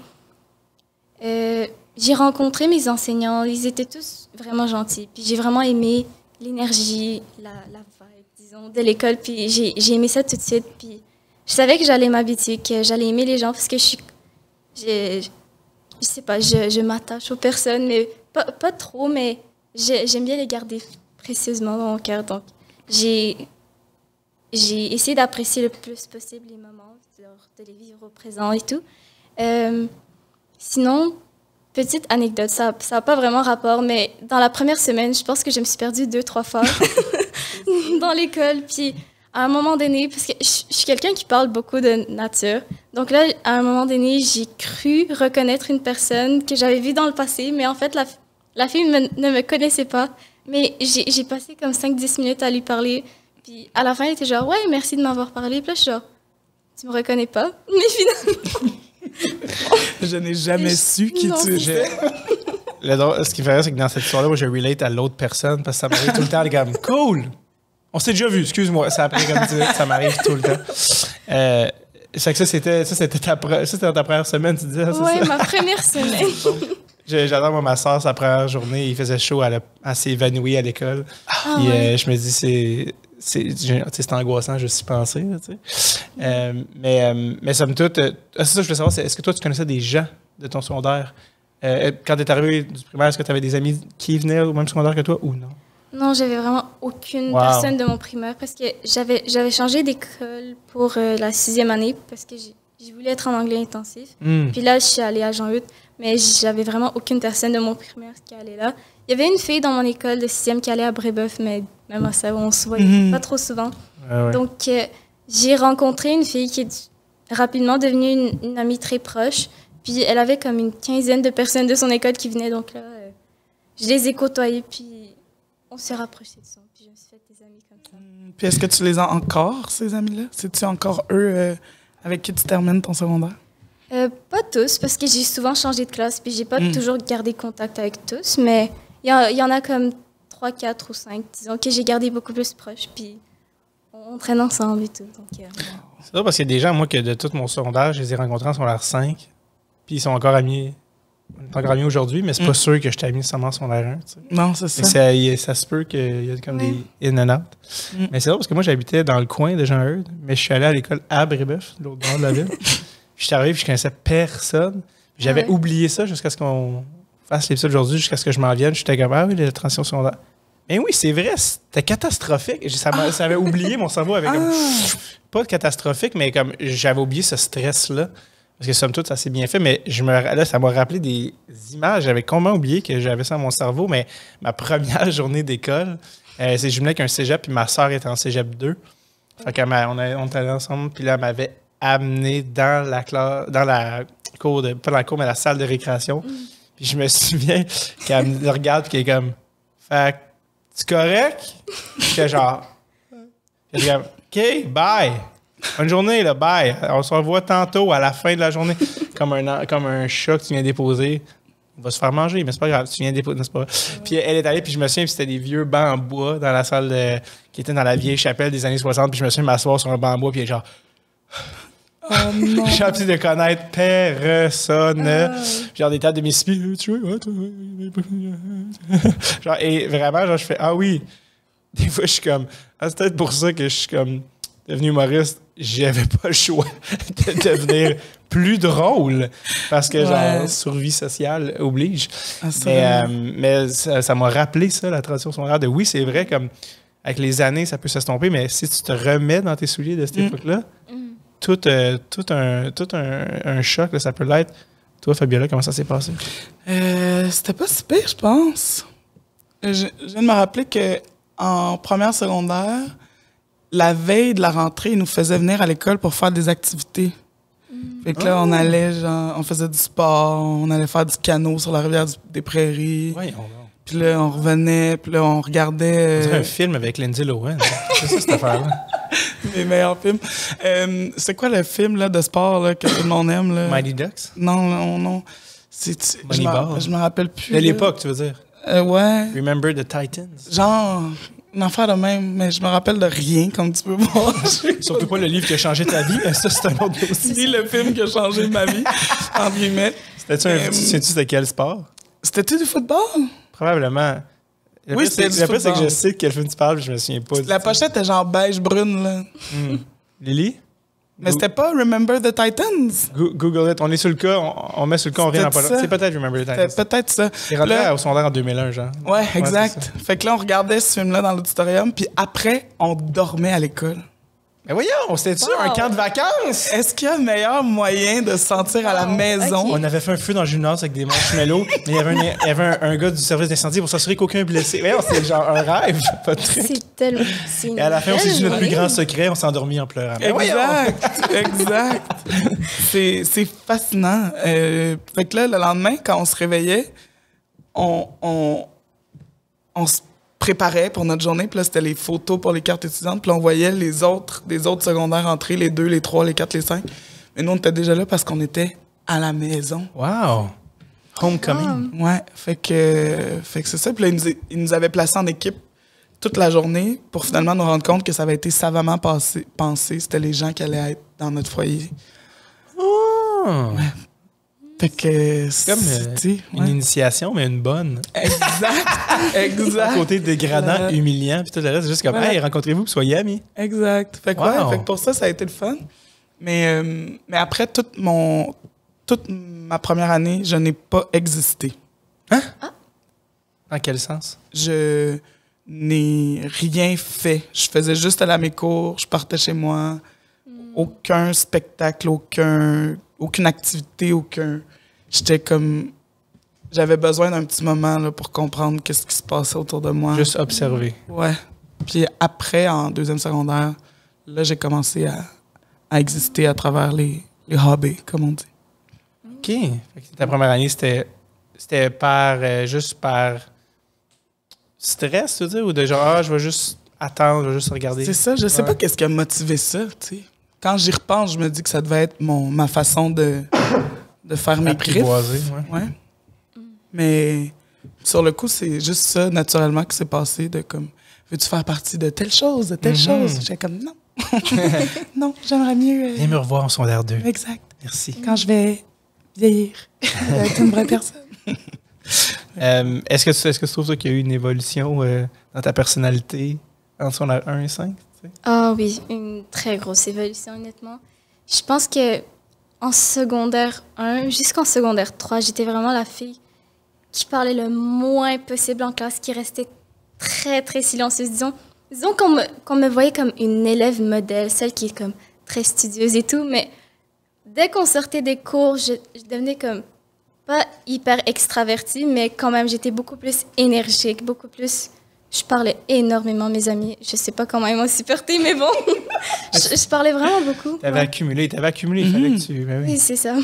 j'ai rencontré mes enseignants. Ils étaient tous vraiment gentils. Puis j'ai vraiment aimé l'énergie, la vibe, disons, de l'école. Puis j'ai aimé ça tout de suite. Puis je savais que j'allais m'habituer, que j'allais aimer les gens parce que je sais pas, je m'attache aux personnes, mais pas trop, mais j'aime bien les garder précieusement dans mon cœur. Donc, j'ai essayé d'apprécier le plus possible les moments, de les vivre au présent et tout. Sinon, petite anecdote, ça n'a pas vraiment rapport, mais dans la première semaine, je pense que je me suis perdue 2-3 fois dans l'école. Puis, à un moment donné, parce que je suis quelqu'un qui parle beaucoup de nature, donc là, à un moment donné, j'ai cru reconnaître une personne que j'avais vue dans le passé, mais en fait, la fille ne me connaissait pas. Mais j'ai passé comme 5-10 minutes à lui parler. Puis à la fin, elle était genre, ouais, merci de m'avoir parlé. Puis là, je suis genre, tu me reconnais pas? Mais finalement. Je n'ai jamais su qui tu étais. Ce qui fait rire, c'est que dans cette histoire-là, moi, je relate à l'autre personne parce que ça m'arrive tout le temps. Les gars, cool! On s'est déjà vu, excuse-moi. Ça après comme ça m'arrive tout le temps. C'est que ça, c'était ta première semaine, tu disais? Oui, ma première semaine. J'adore, moi, ma soeur, sa première journée, il faisait chaud, elle s'est évanouie à l'école. Puis je me dis, c'est angoissant, je suis pensé. Là, mais somme toute, c'est ça que je voulais savoir, est-ce que toi, tu connaissais des gens de ton secondaire? Quand tu es arrivé du primaire, est-ce que tu avais des amis qui venaient au même secondaire que toi ou non? Non, j'avais vraiment aucune personne de mon primaire parce que j'avais changé d'école pour la 6e année parce que je voulais être en anglais intensif. Puis là, je suis allée à Jean-Eudes, mais j'avais vraiment aucune personne de mon primaire qui allait là. Il y avait une fille dans mon école de 6e qui allait à Brébeuf, mais même à ça, on se voyait pas trop souvent. Ouais. Donc, j'ai rencontré une fille qui est rapidement devenue une amie très proche. Puis elle avait comme une 15aine de personnes de son école qui venaient. Donc là, je les ai côtoyées, puis on s'est rapprochés de ça. Puis je me suis fait des amis comme ça. Puis est-ce que tu les as encore, ces amis-là? C'est-tu encore eux avec qui tu termines ton secondaire? Pas tous, parce que j'ai souvent changé de classe, puis j'ai pas toujours gardé contact avec tous, mais il y en a comme 3, 4 ou 5, disons, que j'ai gardé beaucoup plus proches, puis on traîne ensemble et tout. Donc, c'est ça, parce qu'il y a des gens, moi, que de tout mon secondaire, je les ai rencontrés en secondaire 5, puis ils sont encore amis. On est encore amis aujourd'hui, mais c'est pas sûr que je t'ai mis nécessairement en secondaire 1. Tu sais. Non, c'est ça. Ça se peut qu'il y ait comme des in and out. Mais c'est vrai parce que moi, j'habitais dans le coin de Jean-Eudes, mais je suis allé à l'école à Brébeuf, de l'autre bord de la ville. Je suis arrivé et je connaissais personne. J'avais oublié ça jusqu'à ce qu'on fasse l'épisode aujourd'hui, jusqu'à ce que je m'en vienne. J'étais comme, ah oui, la transition secondaire. Mais oui, c'est vrai, c'était catastrophique. Ça avait oublié, mon cerveau avait comme... Pas catastrophique, mais comme j'avais oublié ce stress-là. Parce que somme toute, ça s'est bien fait, mais là, ça m'a rappelé des images. J'avais complètement oublié que j'avais ça dans mon cerveau, mais ma première journée d'école, c'est jumelé avec un cégep, puis ma soeur était en cégep 2. Fait on était allés ensemble, puis là, elle m'avait amené dans la classe, dans la cour, pas dans la cour, mais la salle de récréation. Puis je me souviens qu'elle me regarde, puis qu'elle est comme, fait, tu correct? J'étais genre, OK, bye. Bonne journée, là, bye. On se revoit tantôt à la fin de la journée. Comme un chat que tu viens déposer. On va se faire manger, mais c'est pas grave. Tu viens déposer, c'est pas grave. Puis elle est allée, puis je me souviens, puis c'était des vieux bancs en bois dans la salle qui était dans la vieille chapelle des années 60. Puis je me souviens m'asseoir sur un banc en bois, puis elle est genre. Oh non. J'ai envie de connaître personne. Genre des tables de Mississippi. Tu vois, genre, et vraiment, genre, je fais, ah oui. Des fois, je suis comme, c'est peut-être pour ça que je suis comme devenu humoriste. J'avais pas le choix de devenir plus drôle parce que, genre, survie sociale oblige. Mais ça m'a rappelé ça, la transition secondaire de oui, c'est vrai, comme avec les années, ça peut s'estomper, mais si tu te remets dans tes souliers de cette époque-là, tout un choc, là, ça peut l'être. Toi, Fabiola, comment ça s'est passé? C'était pas si pire, je pense. Je viens de me rappeler qu'en première secondaire, la veille de la rentrée, ils nous faisaient venir à l'école pour faire des activités. Fait que là, on allait, genre, on faisait du sport, on allait faire du canot sur la rivière des Prairies. Puis là, on revenait, puis là, on regardait... On dirait un film avec Lindsay Lohan. C'est ça, cette affaire-là. Les meilleurs films. C'est quoi le film là, de sport là, que tout le monde aime? Là? Mighty Ducks? Non. Je me rappelle plus. De l'époque, tu veux dire? Ouais. Remember the Titans? Genre... Une affaire de même, mais je me rappelle de rien, comme tu peux voir. Surtout pas le livre qui a changé ta vie, mais ça, c'est un autre dossier. Ni le film qui a changé ma vie, entre guillemets. Sais-tu de quel sport? C'était-tu du football? Probablement. Oui, c'était du football. C'est que je sais de quel film tu parles, je me souviens pas. La pochette était genre beige-brune, là. Lily? Mais c'était pas Remember the Titans? Google it. On est sur le cas, on met sur le cas, on revient dans pas là. C'est peut-être Remember the Titans. C'était peut-être ça. C'est rentré au secondaire en 2001, genre. Ouais, exact. Fait que là, on regardait ce film-là dans l'auditorium, puis après, on dormait à l'école. Mais voyons, c'était-tu un camp de vacances? Est-ce qu'il y a un meilleur moyen de se sentir à la maison? ok. On avait fait un feu dans le gymnase avec des marshmallows, mais il y avait un gars du service d'incendie pour s'assurer qu'aucun blessé. Voyons, c'est genre un rêve, pas de truc. C'est tellement... Et à la fin, on s'est dit notre plus grand secret, on s'est endormi en pleurant. Mais voyons! Exact. C'est fascinant. Fait que là, le lendemain, quand on se réveillait, on se préparait pour notre journée. Puis là, c'était les photos pour les cartes étudiantes. Puis là, on voyait des autres secondaires entrer, les 2, les 3, les 4, les 5. Mais nous, on était déjà là parce qu'on était à la maison. Wow! Homecoming. Ouais, fait que c'est ça. Puis là, ils nous avaient placés en équipe toute la journée pour finalement nous rendre compte que ça avait été savamment pensé. C'était les gens qui allaient être dans notre foyer. Oh! Ouais. Fait que C'est comme une initiation, mais une bonne. Exact. À côté dégradant, humiliant, puis tout le reste, c'est juste comme, hey, rencontrez-vous, puis soyez amis. Exact. Fait que, fait que pour ça a été le fun. Mais après, toute ma première année, je n'ai pas existé. Hein? Dans quel sens? Je n'ai rien fait. Je faisais juste aller à mes cours, je partais chez moi. Aucun spectacle, aucune activité, J'étais comme... J'avais besoin d'un petit moment là, pour comprendre qu'est-ce qui se passait autour de moi. Juste observer. Ouais. Puis après, en deuxième secondaire, là, j'ai commencé à exister à travers les hobbies, comme on dit. OK. Fait que ta première année, c'était juste par stress, tu veux dire? Ou de genre, je vais juste attendre, je vais juste regarder? C'est ça. Je sais pas qu'est-ce qui a motivé ça, tu sais. Quand j'y repense, je me dis que ça devait être ma façon de faire mes griffes. Ouais. Mais sur le coup, c'est juste ça, naturellement, qui s'est passé. De comme, veux-tu faire partie de telle chose, de telle chose? J'étais comme, non. Non, j'aimerais mieux... Viens me revoir en secondaire 2. Exact. Merci. Quand je vais vieillir, être une vraie personne. Est-ce que tu trouves qu'il y a eu une évolution dans ta personnalité entre secondaire 1 et 5? Ah oui, une très grosse évolution, honnêtement. Je pense que en secondaire 1 jusqu'en secondaire 3, j'étais vraiment la fille qui parlait le moins possible en classe, qui restait très, très silencieuse. Disons qu'on me voyait comme une élève modèle, celle qui est comme très studieuse et tout, mais dès qu'on sortait des cours, je devenais comme pas hyper extravertie, mais quand même, j'étais beaucoup plus énergique, beaucoup plus... Je parlais énormément, mes amis. Je sais pas comment ils m'ont supporté, mais bon, je parlais vraiment beaucoup. T'avais accumulé, il fallait que tu... Ben oui. Oui, c'est ça.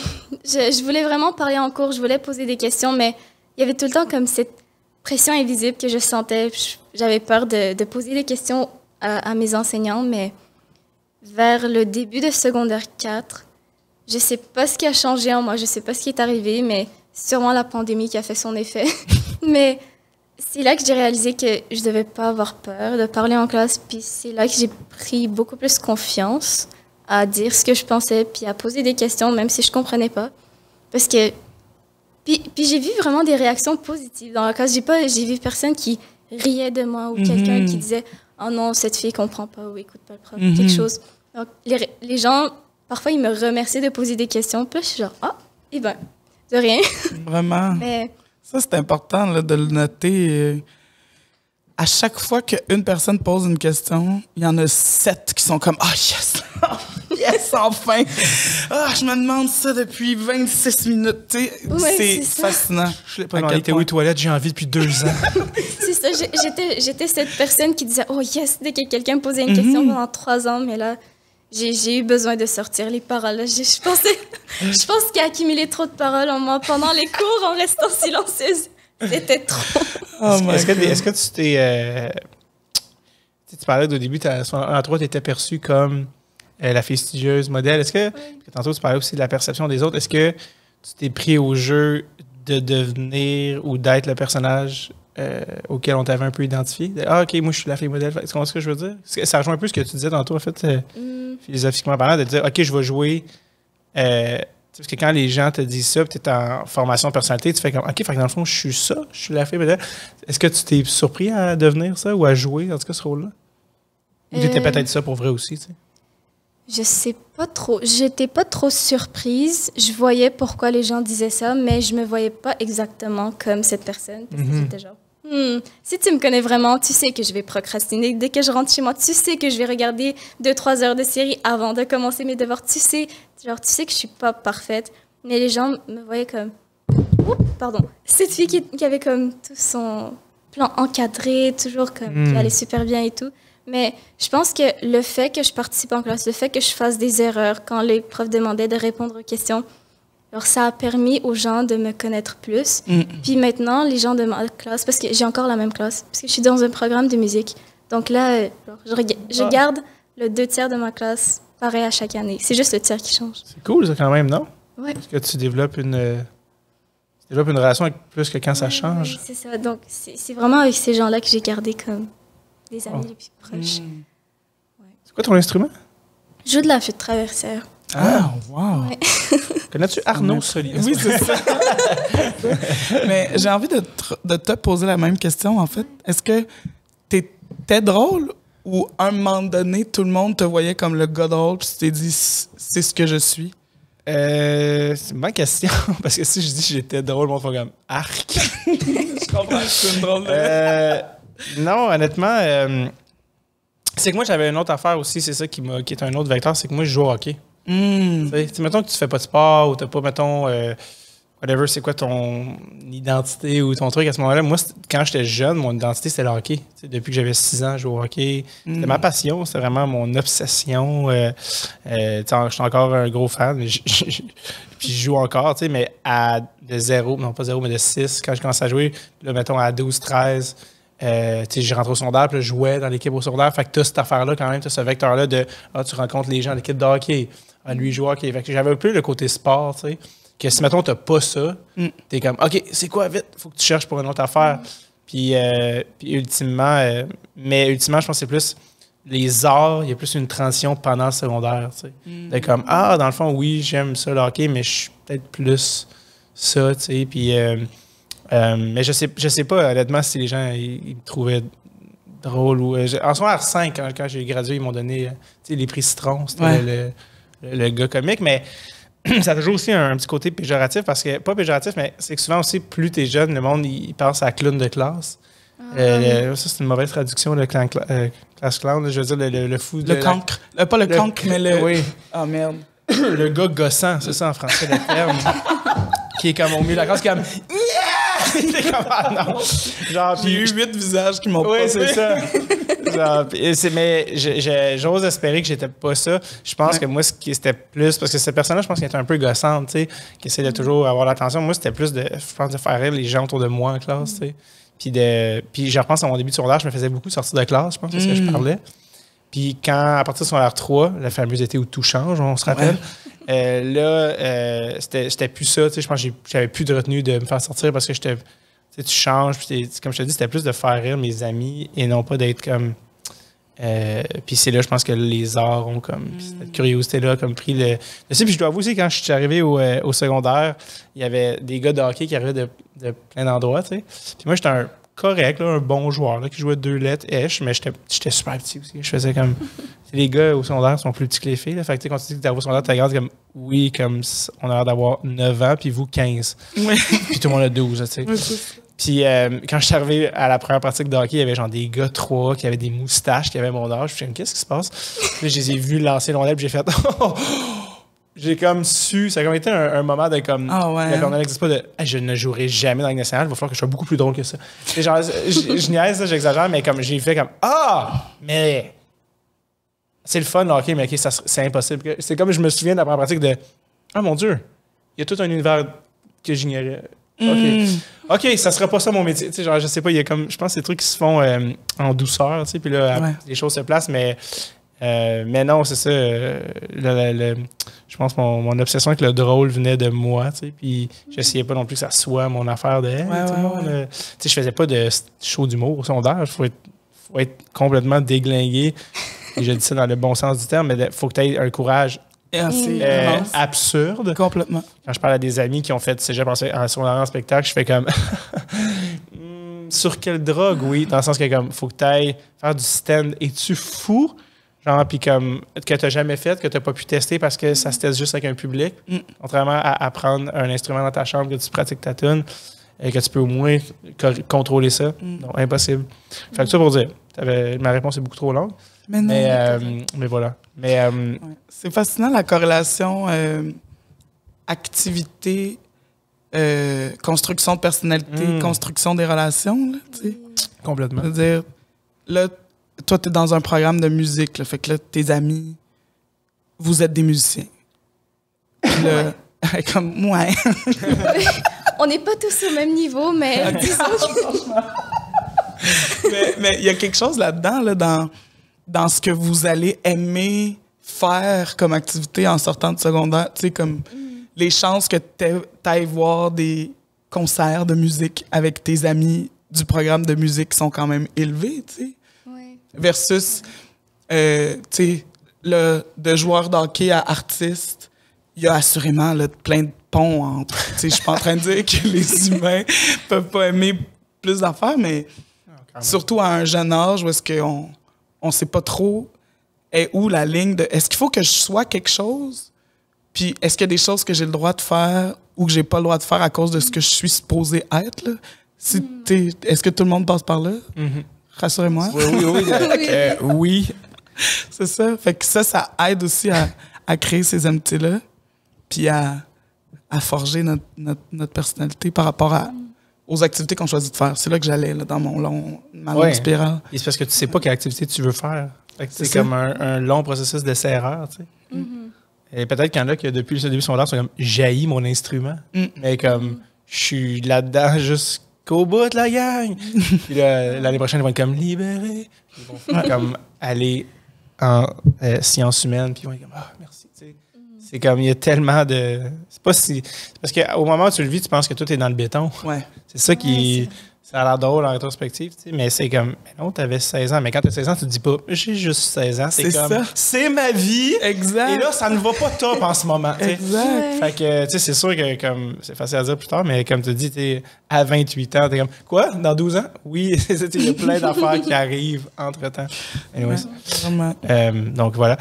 Je voulais vraiment parler en cours, je voulais poser des questions, mais il y avait tout le temps comme cette pression invisible que je sentais. J'avais peur de poser des questions à mes enseignants, mais vers le début de secondaire 4, je sais pas ce qui a changé en moi, je sais pas ce qui est arrivé, mais sûrement la pandémie qui a fait son effet. Mais... c'est là que j'ai réalisé que je devais pas avoir peur de parler en classe, puis c'est là que j'ai pris beaucoup plus confiance à dire ce que je pensais, puis à poser des questions, même si je comprenais pas. Parce que... Puis j'ai vu vraiment des réactions positives dans la classe. J'ai vu personne qui riait de moi ou quelqu'un qui disait « Oh non, cette fille comprend pas » ou « Écoute pas le prof », quelque chose. Donc, les gens, parfois, ils me remerciaient de poser des questions, puis je suis genre « Ah, eh ben, de rien. » Vraiment. Mais... ça, c'est important là, de le noter. À chaque fois qu'une personne pose une question, il y en a 7 qui sont comme « Ah, yes! Yes, enfin! Ah, je me demande ça depuis 26 minutes. » Ouais, c'est fascinant. Je l'ai pas demandé, t'es où les toilettes? J'ai envie depuis 2 ans. C'est ça, j'étais cette personne qui disait « Oh yes !» dès que quelqu'un me posait une question pendant 3 ans, mais là, j'ai eu besoin de sortir les paroles. Je pense qu'il a accumulé trop de paroles en moi pendant les cours en restant silencieuse. C'était trop. Oh est-ce que tu t'es... tu parlais au début, à 3, tu étais perçue comme la fille studieuse, modèle. Est-ce que, tantôt, tu parlais aussi de la perception des autres, est-ce que tu t'es pris au jeu de devenir ou d'être le personnage auquel on t'avait un peu identifié? Ah, OK, moi, je suis la fille modèle. Tu comprends ce que je veux dire? Ça rejoint un peu ce que tu disais tantôt, en fait, philosophiquement parlant, de dire, OK, je vais jouer... parce que quand les gens te disent ça, tu es en formation de personnalité, tu fais comme, OK, fait que dans le fond, je suis ça, je suis la fille modèle. Est-ce que tu t'es surpris à devenir ça ou à jouer, en tout cas, ce rôle-là? Ou tu étais peut-être ça pour vrai aussi, tu sais? Je sais pas trop. J'étais pas trop surprise. Je voyais pourquoi les gens disaient ça, mais je me voyais pas exactement comme cette personne. Parce que j'étais genre, si tu me connais vraiment, tu sais que je vais procrastiner. Dès que je rentre chez moi, tu sais que je vais regarder 2-3 heures de série avant de commencer mes devoirs. Tu sais que je suis pas parfaite. Mais les gens me voyaient comme, cette fille qui avait comme tout son plan encadré, toujours comme qui allait super bien et tout. Mais je pense que le fait que je participe en classe, le fait que je fasse des erreurs quand les profs demandaient de répondre aux questions, alors ça a permis aux gens de me connaître plus. Puis maintenant, les gens de ma classe, parce que j'ai encore la même classe, parce que je suis dans un programme de musique. Donc là, je garde le 2 tiers de ma classe pareil à chaque année. C'est juste le tiers qui change. C'est cool, ça, quand même, non? Ouais. Parce que tu développes une relation avec plus que quand ça change. Oui, c'est ça. Donc, c'est vraiment avec ces gens-là que j'ai gardé comme des amis les plus proches. Ouais. C'est quoi ton instrument? Je joue de la flûte traversière. Ah, wow! Ouais. Connais-tu Arnaud Soli? Oui, c'est ça. Mais j'ai envie de te poser la même question, en fait. Est-ce que t'étais drôle ou à un moment donné, tout le monde te voyait comme le gars drôle puis tu t'es dit, c'est ce que je suis? C'est une bonne question, parce que si je dis que j'étais drôle, mon font comme arc. Je comprends, c'est une drôle de... Non, honnêtement, c'est que moi, j'avais une autre affaire aussi, c'est ça qui est un autre vecteur, c'est que moi, je joue au hockey. Mettons que tu fais pas de sport ou t'as pas, mettons, whatever, c'est quoi ton identité ou ton truc à ce moment-là. Moi, quand j'étais jeune, mon identité, c'était le hockey. T'sais, depuis que j'avais 6 ans, je joue au hockey. C'était ma passion, c'était vraiment mon obsession. Je suis encore un gros fan, puis je joue encore, mais de 0, non pas 0, mais de 6, quand je commence à jouer, là, mettons, à 12, 13, j'ai rentré au secondaire, puis là, je jouais dans l'équipe au secondaire. Fait que tu as cette affaire-là quand même, tu as ce vecteur-là de tu rencontres les gens de l'équipe de hockey. Lui, il joue au hockey. Fait que j'avais un peu le côté sport, tu sais. Que si, mettons, t'as pas ça, t'es comme, OK, c'est quoi, vite? Faut que tu cherches pour une autre affaire. Puis ultimement, je pense que c'est plus les arts, il y a plus une transition pendant le secondaire, tu sais. De comme, dans le fond, oui, j'aime ça, le hockey, mais je suis peut-être plus ça, tu sais. Puis, mais je sais pas, honnêtement, si les gens ils me trouvaient drôle ou... en secondaire 5, quand j'ai gradué, ils m'ont donné les prix Citron, c'était le gars comique, mais ça a toujours aussi un petit côté péjoratif, parce que, pas péjoratif, mais c'est que souvent aussi, plus t'es jeune, le monde, il pense à clown de classe. Ça, c'est une mauvaise traduction, le class clown, je veux dire, le fou de... Le cancre. Pas le cancre, mais le... Oui. Ah, merde. Le gars gossant, c'est ça en français, le terme. Qui est comme au milieu de la classe, qui est comme... C'est comme, non. Genre, j'ai eu 8 visages qui m'ont oui, c'est ça. Genre, mais j'ose espérer que j'étais pas ça. Je pense que moi, c'était plus... Parce que cette personne-là, je pense qu'elle était un peu gossante, tu sais, qui essaie de toujours avoir l'attention. Moi, c'était plus je pense, de faire rire les gens autour de moi en classe, tu sais. Puis je repense à mon début de secondaire, je me faisais beaucoup sortir de classe, je pense, parce que je parlais. Puis à partir de secondaire 3, la fameuse été où tout change, on se rappelle, c'était plus ça, tu sais, je pense que j'avais plus de retenue de me faire sortir parce que tu changes, puis comme je te dis, c'était plus de faire rire mes amis et non pas d'être comme... puis c'est là, je pense que les arts ont comme... Cette curiosité-là comme pris le dessus. Puis je dois avouer aussi, quand je suis arrivé au secondaire, il y avait des gars de hockey qui arrivaient de plein d'endroits, tu sais. Puis moi, j'étais un bon joueur là, qui jouait 2 lettres, mais j'étais super petit aussi. Je faisais comme... Les gars au secondaire sont plus petits que les filles. Là. Fait que quand tu dis que t'es au secondaire, t'es grande, comme oui, comme on a l'air d'avoir 9 ans, puis vous 15. Oui. Puis tout le monde a 12, tu sais. Oui, puis quand je suis arrivé à la première pratique de hockey, il y avait genre des gars 3 qui avaient des moustaches, qui avaient mon âge. Je me suis dit, qu'est-ce qui se passe? Puis je les ai vus lancer l'ondelle, puis j'ai fait... J'ai comme su, ça a comme été un moment de comme... Ah ouais. On n'existe pas de... je ne jouerai jamais dans la Ligue nationale, il va falloir que je sois beaucoup plus drôle que ça. Et genre, je niaise, j'exagère, mais comme j'ai fait comme... mais... C'est le fun, le hockey, mais OK, c'est impossible. C'est comme je me souviens de la première pratique de... mon Dieu, il y a tout un univers que j'ignorais. OK, ça sera pas ça mon métier. Tu sais, genre, je sais pas, il y a comme... Je pense que c'est des trucs qui se font en douceur, tu sais, puis là, les choses se placent, mais... Mais non, c'est ça. Je pense que mon obsession avec le drôle venait de moi, tu sais. Puis j'essayais pas non plus que ça soit mon affaire de hey, tout le monde. Tu sais, je faisais pas de show d'humour au secondaire. Faut être complètement déglingué. Et je dis ça dans le bon sens du terme, mais il faut que tu aies un courage absurde. Complètement. Quand je parle à des amis qui ont fait cégep en secondaire en spectacle, je fais comme sur quelle drogue, oui, dans le sens que comme faut que tu ailles faire du stand. Es-tu fou? Genre, puis comme que tu n'as jamais fait, que tu n'as pas pu tester parce que ça se teste juste avec un public. Contrairement à apprendre un instrument dans ta chambre, que tu pratiques ta tune, et que tu peux au moins contrôler ça. Non, impossible. Fait que ça pour dire, ma réponse est beaucoup trop longue. Mais non. Mais voilà. Mais, c'est fascinant la corrélation activité, construction de personnalité, construction des relations. Là, tu sais. Complètement. C'est-à-dire, là, toi, tu es dans un programme de musique. Là, fait que là, tes amis, vous êtes des musiciens. Puis là, comme moi. On n'est pas tous au même niveau, mais disons mais il y a quelque chose là-dedans, là, dans ce que vous allez aimer faire comme activité en sortant de secondaire. Tu sais, comme les chances que tu ailles voir des concerts de musique avec tes amis du programme de musique sont quand même élevées, tu sais. Oui. Versus, tu sais, de joueur d'hockey à artiste, il y a assurément là, plein de ponts entre. Tu sais, je suis pas en train de dire que les humains peuvent pas aimer plus d'affaires, mais surtout à un jeune âge où est-ce qu'on on sait pas trop est où la ligne de est-ce qu'il faut que je sois quelque chose, puis est-ce qu'il y a des choses que j'ai le droit de faire ou que j'ai pas le droit de faire à cause de ce que je suis supposé être, là? Est-ce que tout le monde passe par là? Rassurez-moi. Oui. C'est ça. Fait que ça aide aussi à créer ces amitiés-là, puis à forger notre personnalité par rapport aux activités qu'on choisit de faire. C'est là que j'allais, là, dans ma longue spirale. Et c'est parce que tu sais pas quelle activité tu veux faire. C'est comme un long processus d'essai-erreur, tu sais. Et peut-être qu'il y en a qui, depuis le début de son art, sont comme « j'haïs mon instrument ». Mais comme « je suis là-dedans jusqu'au bout de la gang ». Puis l'année prochaine, ils vont être comme « libérés ». Ils vont comme aller en sciences humaines, puis ils vont être comme « ah, merci ». C'est comme, il y a tellement de... C'est pas si... Parce qu'au moment où tu le vis, tu penses que tout est dans le béton. Ouais. C'est ça qui... Ça a l'air drôle en rétrospective, tu sais, mais c'est comme... non, t'avais 16 ans, mais quand t'as 16 ans, tu te dis pas « j'ai juste 16 ans ». C'est comme... ça. C'est ma vie! Exact. Et là, ça ne va pas top en ce moment. T'sais. Exact. Fait que, tu sais, c'est sûr que, comme... C'est facile à dire plus tard, mais comme tu dis, t'es à 28 ans, t'es comme « quoi? Dans 12 ans? » Oui, il y a plein d'affaires qui arrivent entre-temps. Anyways. Vraiment. Donc, voilà.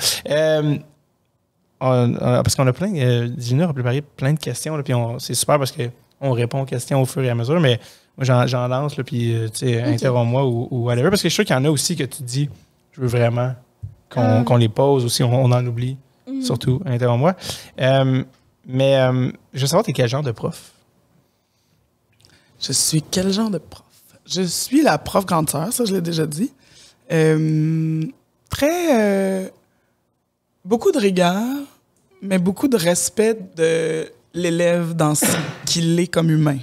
Parce qu'on a plein... Junior a préparé plein de questions, là, puis c'est super parce qu'on répond aux questions au fur et à mesure, mais moi, j'en lance, là, puis tu sais, interromps-moi ou whatever, parce que je suis sûr qu'il y en a aussi que tu dis, je veux vraiment qu'on les pose aussi, on en oublie, surtout, interromps-moi. Mais je veux savoir, t'es quel genre de prof? Je suis quel genre de prof? Je suis la prof grande sœur, ça, je l'ai déjà dit. Beaucoup de rigueur, mais beaucoup de respect de l'élève dans ce qu'il est comme humain.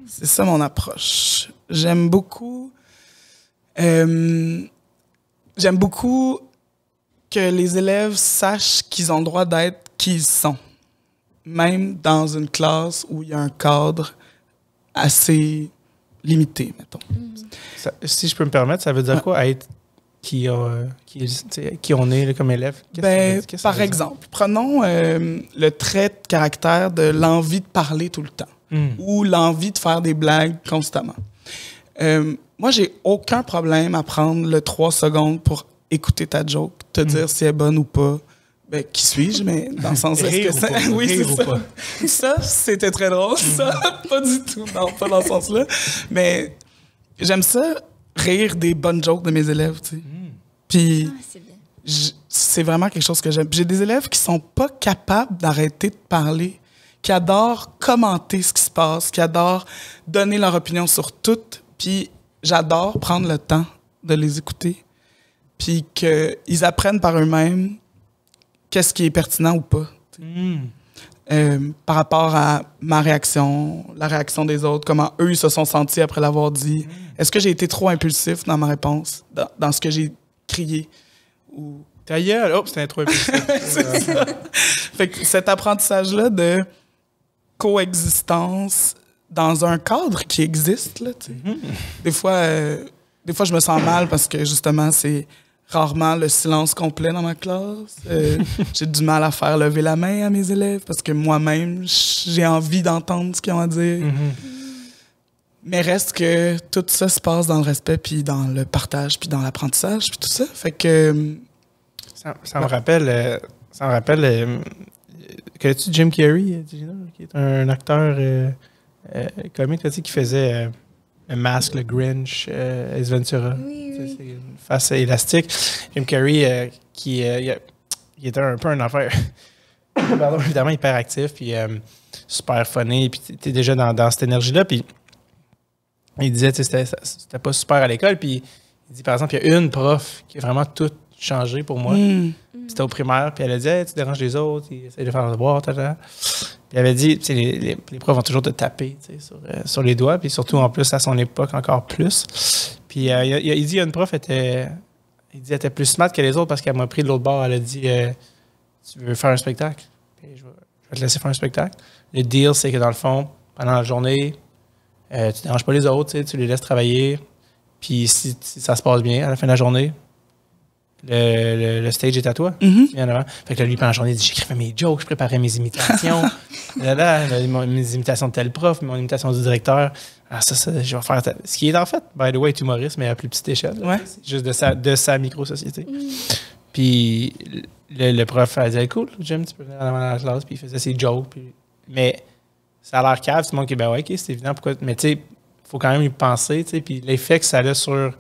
C'est ça mon approche. J'aime beaucoup que les élèves sachent qu'ils ont le droit d'être qui ils sont, même dans une classe où il y a un cadre assez limité, mettons. Si je peux me permettre, ça veut dire quoi être qui on est là, comme élève? Par exemple, prenons le trait de caractère de l'envie de parler tout le temps ou l'envie de faire des blagues constamment. Moi, j'ai aucun problème à prendre le 3 secondes pour écouter ta joke, te dire si elle est bonne ou pas. Ben, qui suis-je, mais dans le sens... Oui, c'est ça. Ça, c'était très drôle, ça. Pas du tout. Non, pas dans ce sens-là. Mais j'aime ça, rire des bonnes jokes de mes élèves, tu sais. Puis, c'est vraiment quelque chose que j'aime. J'ai des élèves qui sont pas capables d'arrêter de parler, qui adorent commenter ce qui se passe, qui adorent donner leur opinion sur tout. Puis, j'adore prendre le temps de les écouter. Puis qu'ils apprennent par eux-mêmes qu'est-ce qui est pertinent ou pas. Par rapport à ma réaction, la réaction des autres, comment eux ils se sont sentis après l'avoir dit. Est-ce que j'ai été trop impulsif dans ma réponse, dans ce que j'ai crié? Ou Ta gueule! Oh, c'était trop impulsif. C'est ça. Fait que cet apprentissage-là de coexistence dans un cadre qui existe, là, tu sais. Des fois, je me sens mal parce que, justement, c'est rarement le silence complet dans ma classe. J'ai du mal à faire lever la main à mes élèves parce que moi-même, j'ai envie d'entendre ce qu'ils ont à dire. Mais reste que tout ça se passe dans le respect, puis dans le partage, puis dans l'apprentissage, puis tout ça. Fait que... Ça me rappelle... Connais-tu Jim Carrey, qui est un acteur comique, tu sais, qui faisait le Masque, le Grinch, Ace Ventura. Oui. C'est une face élastique. Jim Carrey, qui était un peu un affaire... Pardon, évidemment, hyper actif, puis super funny, puis t'es déjà dans cette énergie-là, puis il disait, tu sais, c'était pas super à l'école, puis il dit, par exemple, il y a une prof qui a vraiment tout changé pour moi. C'était au primaire, puis elle a dit, hey, tu déranges les autres, ils essayent de faire un devoir, tata. Puis elle avait dit, tu sais, les profs vont toujours te taper, tu sais, sur les doigts, puis surtout, en plus, à son époque, encore plus. Puis il dit, il y a une prof, elle était plus smart que les autres parce qu'elle m'a pris de l'autre bord. Elle a dit, tu veux faire un spectacle? Puis je vais te laisser faire un spectacle. Le deal, c'est que dans le fond, pendant la journée, tu ne déranges pas les autres, tu les laisses travailler. Puis si ça se passe bien, à la fin de la journée, le stage est à toi. Tu viens devant. Fait que là, lui, pendant la journée, il dit, j'écrivais mes jokes, je préparais mes imitations. Mes imitations de tel prof, mon imitation du directeur. Ah, ça, je vais faire... Ce qui est en fait, by the way, est humoriste, mais à plus petite échelle. Ouais. Juste de sa micro-société. Puis le prof a dit, cool, Jim, tu peux venir dans la classe. Puis il faisait ses jokes. Mais ça a l'air cave. Tout le monde qui dit, ben ouais, OK, c'est évident. Pourquoi? Mais tu sais, il faut quand même y penser. Puis l'effet que ça a sur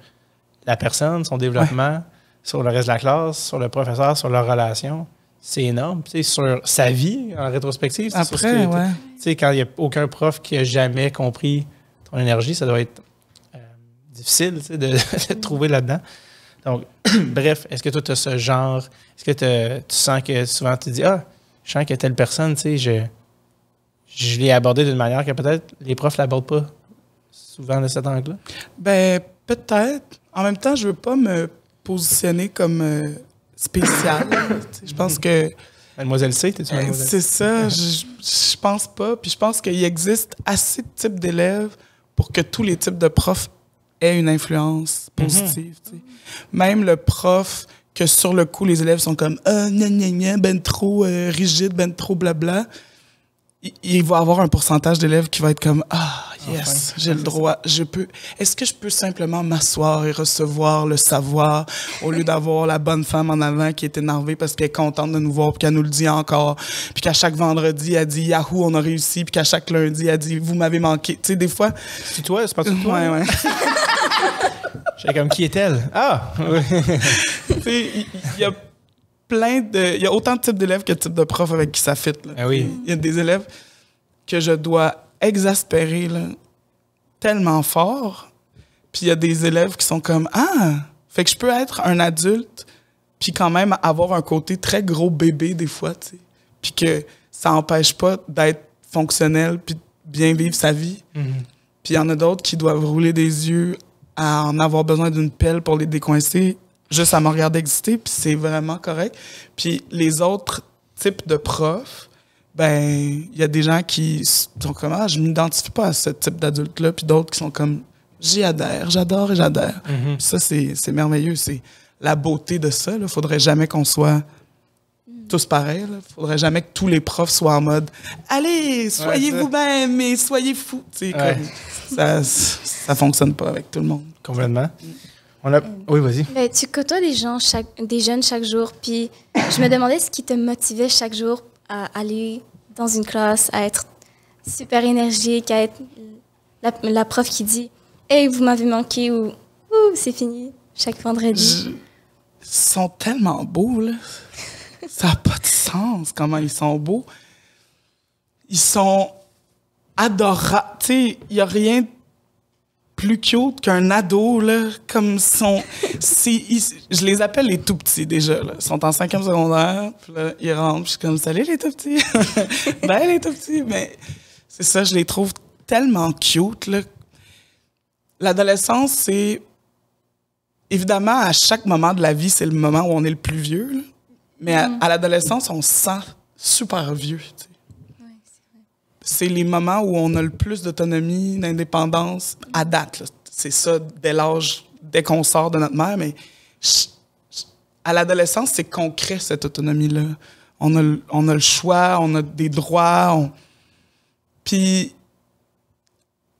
la personne, son développement, sur le reste de la classe, sur le professeur, sur leur relation, c'est énorme. Tu sais, sur sa vie, en rétrospective. Après, ouais. Tu sais, quand il n'y a aucun prof qui a jamais compris ton énergie, ça doit être difficile, tu sais, de trouver là-dedans. Donc, bref, est-ce que toi, tu as ce genre... Est-ce que tu sens que souvent, tu te dis, je sens que telle personne, tu sais, je l'ai abordée d'une manière que peut-être les profs ne l'abordent pas souvent de cet angle-là? Ben, peut-être. En même temps, je veux pas me positionner comme spécial. Je pense que... Mademoiselle C, t'es-tu Mademoiselle? C'est ça, je pense pas. Puis je pense qu'il existe assez de types d'élèves pour que tous les types de profs aient une influence positive. Même le prof que sur le coup, les élèves sont comme « gna gna gna, ben trop rigide, ben trop blabla », il va avoir un pourcentage d'élèves qui va être comme « Ah, yes, j'ai le droit, je peux... Est-ce que je peux simplement m'asseoir et recevoir le savoir au lieu d'avoir la bonne femme en avant qui est énervée parce qu'elle est contente de nous voir puis qu'elle nous le dit encore, puis qu'à chaque vendredi, elle dit « Yahoo, on a réussi », puis qu'à chaque lundi, elle dit « Vous m'avez manqué ». Tu sais, des fois... C'est toi, c'est pas toi? Ouais. J'étais comme, qui est-elle? Ah! Tu sais, il y a il y a autant de types d'élèves que de types de profs avec qui ça fit. Ah oui. Il y a des élèves que je dois exaspérer là, tellement fort. Puis il y a des élèves qui sont comme « Ah! » Fait que je peux être un adulte puis quand même avoir un côté très gros bébé des fois, tu sais. Puis que ça n'empêche pas d'être fonctionnel puis de bien vivre sa vie. Puis il y en a d'autres qui doivent rouler des yeux à en avoir besoin d'une pelle pour les décoincer juste à me regarder exister, puis c'est vraiment correct. Puis les autres types de profs, ben, il y a des gens qui sont comme « Ah, je m'identifie pas à ce type d'adulte-là », puis d'autres qui sont comme « J'y adhère, j'adore et j'adhère ». Ça, c'est merveilleux. C'est la beauté de ça. Il faudrait jamais qu'on soit tous pareils. Il faudrait jamais que tous les profs soient en mode « Allez, soyez vous-même et soyez fous ». Ça fonctionne pas avec tout le monde. Complètement. Oui, vas-y. Ben, tu côtoies des jeunes chaque jour, puis je me demandais ce qui te motivait chaque jour à aller dans une classe, à être super énergique, à être la prof qui dit « Hey, vous m'avez manqué » ou « Ouh, c'est fini » chaque vendredi. Ils sont tellement beaux, là. Ça n'a pas de sens comment ils sont beaux. Ils sont adorables. Tu sais, il n'y a rien de plus cute qu'un ado, là, comme je les appelle les tout-petits, déjà, là. Ils sont en 5e secondaire, puis là, ils rentrent, puis je suis comme « Salut, les tout-petits! » Ben, les tout-petits! Mais c'est ça, je les trouve tellement cute, là. L'adolescence, c'est évidemment, à chaque moment de la vie, c'est le moment où on est le plus vieux. Là. Mais à l'adolescence, on se sent super vieux. Tu sais. Ouais, c'est vrai. C'est les moments où on a le plus d'autonomie, d'indépendance à date. Là. C'est ça, dès qu'on sort de notre mère. Mais à l'adolescence, c'est qu'on crée cette autonomie-là. On a le choix, on a des droits. Puis,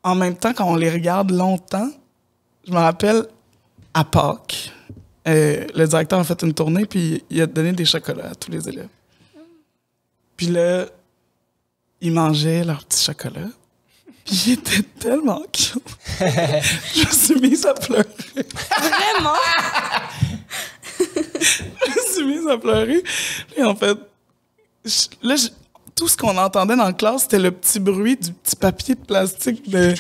en même temps, quand on les regarde longtemps, je me rappelle, à Pâques, le directeur a fait une tournée, puis il a donné des chocolats à tous les élèves. Puis là, ils mangeaient leurs petits chocolats. Puis ils étaient tellement cute. Je me suis mise à pleurer. Vraiment? Je me suis mise à pleurer. Et en fait, tout ce qu'on entendait dans la classe, c'était le petit bruit du petit papier de plastique de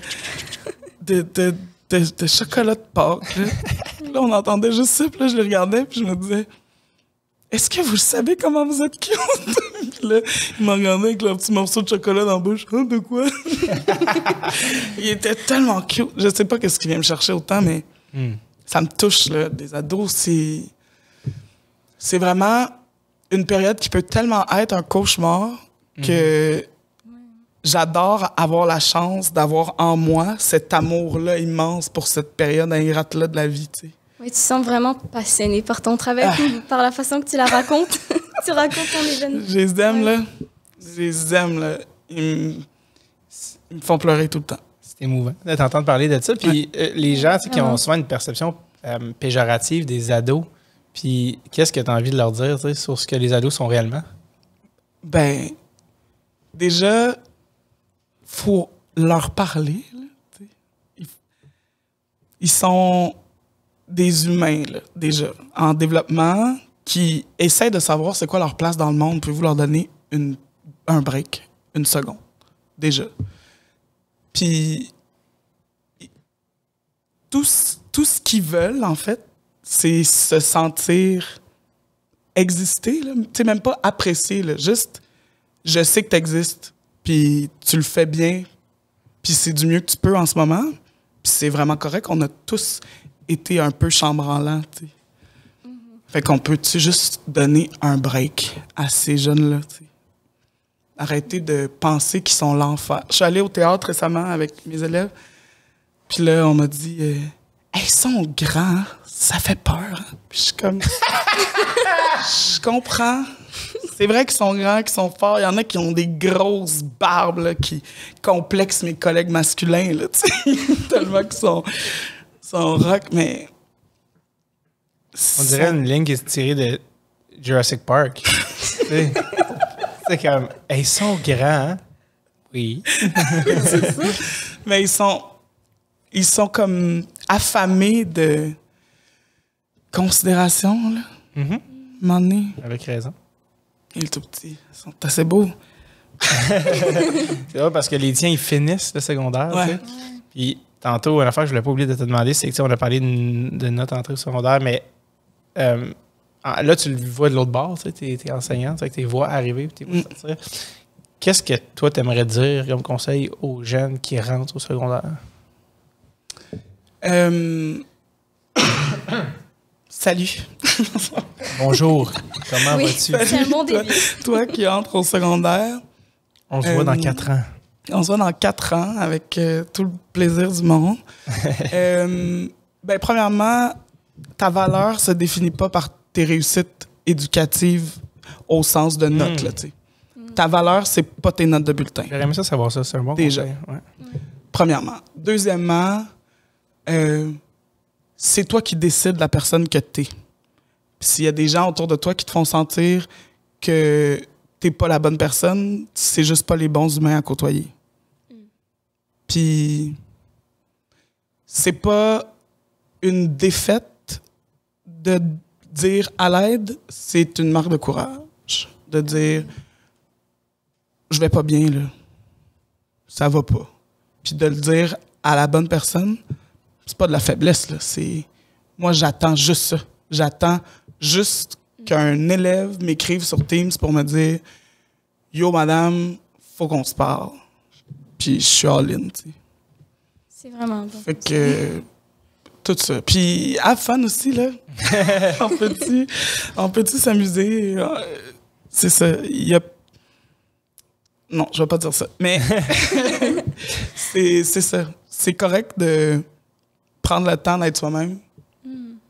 chocolat de Pâques. Là, on entendait juste ça, puis là, je les regardais, puis je me disais, est-ce que vous savez comment vous êtes cute? Puis là, ils m'ont regardé avec leur petit morceau de chocolat dans la bouche. Ah, de quoi? Il était tellement cute. Je sais pas qu'est-ce qui vient me chercher autant, mais ça me touche, là. Des ados, c'est vraiment une période qui peut tellement être un cauchemar que j'adore avoir la chance d'avoir en moi cet amour-là immense pour cette période ingrate-là de la vie, tu sais. Oui, tu sens vraiment passionné par ton travail, par la façon que tu la racontes. Tu racontes ton événement. Je les aime, là. Je les aime, là. Ils me font pleurer tout le temps. C'est émouvant de t'entendre parler de ça. Puis les gens qui ont souvent une perception péjorative des ados, puis qu'est-ce que tu as envie de leur dire sur ce que les ados sont réellement? Ben, déjà, faut leur parler. Là, ils sont des humains, là, déjà, en développement, qui essaient de savoir c'est quoi leur place dans le monde. Pouvez-vous leur donner un break, une seconde, déjà. Puis, tout ce qu'ils veulent, en fait, c'est se sentir exister, là. Tu sais, même pas apprécier, là. Juste, je sais que tu existes, puis tu le fais bien, puis c'est du mieux que tu peux en ce moment, puis c'est vraiment correct. On a tous été un peu chambranlants, tu sais. Fait qu'on peut-tu juste donner un break à ces jeunes-là, tu sais? Arrêter de penser qu'ils sont l'enfer. Je suis allée au théâtre récemment avec mes élèves, puis là, on m'a dit « Ils sont grands, ça fait peur. Hein? » Puis je suis comme... Je comprends. C'est vrai qu'ils sont grands, qu'ils sont forts. Il y en a qui ont des grosses barbes là, qui complexent mes collègues masculins, là, tellement qu'ils sont rock, mais... On dirait une ligne qui est tirée de Jurassic Park. C'est comme, ils sont grands, hein? Oui. C'est ça. Mais ils sont comme affamés de considération, là. Mm-hmm. À un moment donné. Avec raison. Il est tout petit. Ils sont assez beaux. C'est vrai parce que les tiens, ils finissent le secondaire. Ouais. Puis tantôt, une affaire que je ne voulais pas oublier de te demander, c'est que on a parlé de notre entrée au secondaire, mais là, tu le vois de l'autre bord, tu es enseignant, tu les vois arriver, tu les vois sortir. Qu'est-ce que toi, tu aimerais dire comme conseil aux jeunes qui rentrent au secondaire? Salut. Bonjour. Comment vas-tu? C'est un bon début. Toi qui entres au secondaire. On se voit dans 4 ans. On se voit dans 4 ans avec tout le plaisir du monde. Premièrement, ta valeur se définit pas par tes réussites éducatives au sens de notes. Là, ta valeur, c'est pas tes notes de bulletin. J'aurais aimé ça savoir ça. C'est un bon Déjà. conseil. Ouais. Premièrement. Deuxièmement, c'est toi qui décides de la personne que t'es. S'il y a des gens autour de toi qui te font sentir que t'es pas la bonne personne, c'est juste pas les bons humains à côtoyer. Puis, c'est pas une défaite de dire à l'aide, c'est une marque de courage. De dire, je vais pas bien, là. Ça va pas. Puis de le dire à la bonne personne, c'est pas de la faiblesse, là. C'est, moi, j'attends juste ça. J'attends juste qu'un élève m'écrive sur Teams pour me dire « Yo, madame, faut qu'on se parle. » Puis je suis all-in, tu sais. C'est vraiment bon. Fait que tout ça. Puis, have fun aussi, là. on peut-tu s'amuser? C'est ça. Il y a... Non, je vais pas dire ça. Mais c'est ça. C'est correct de prendre le temps d'être soi-même,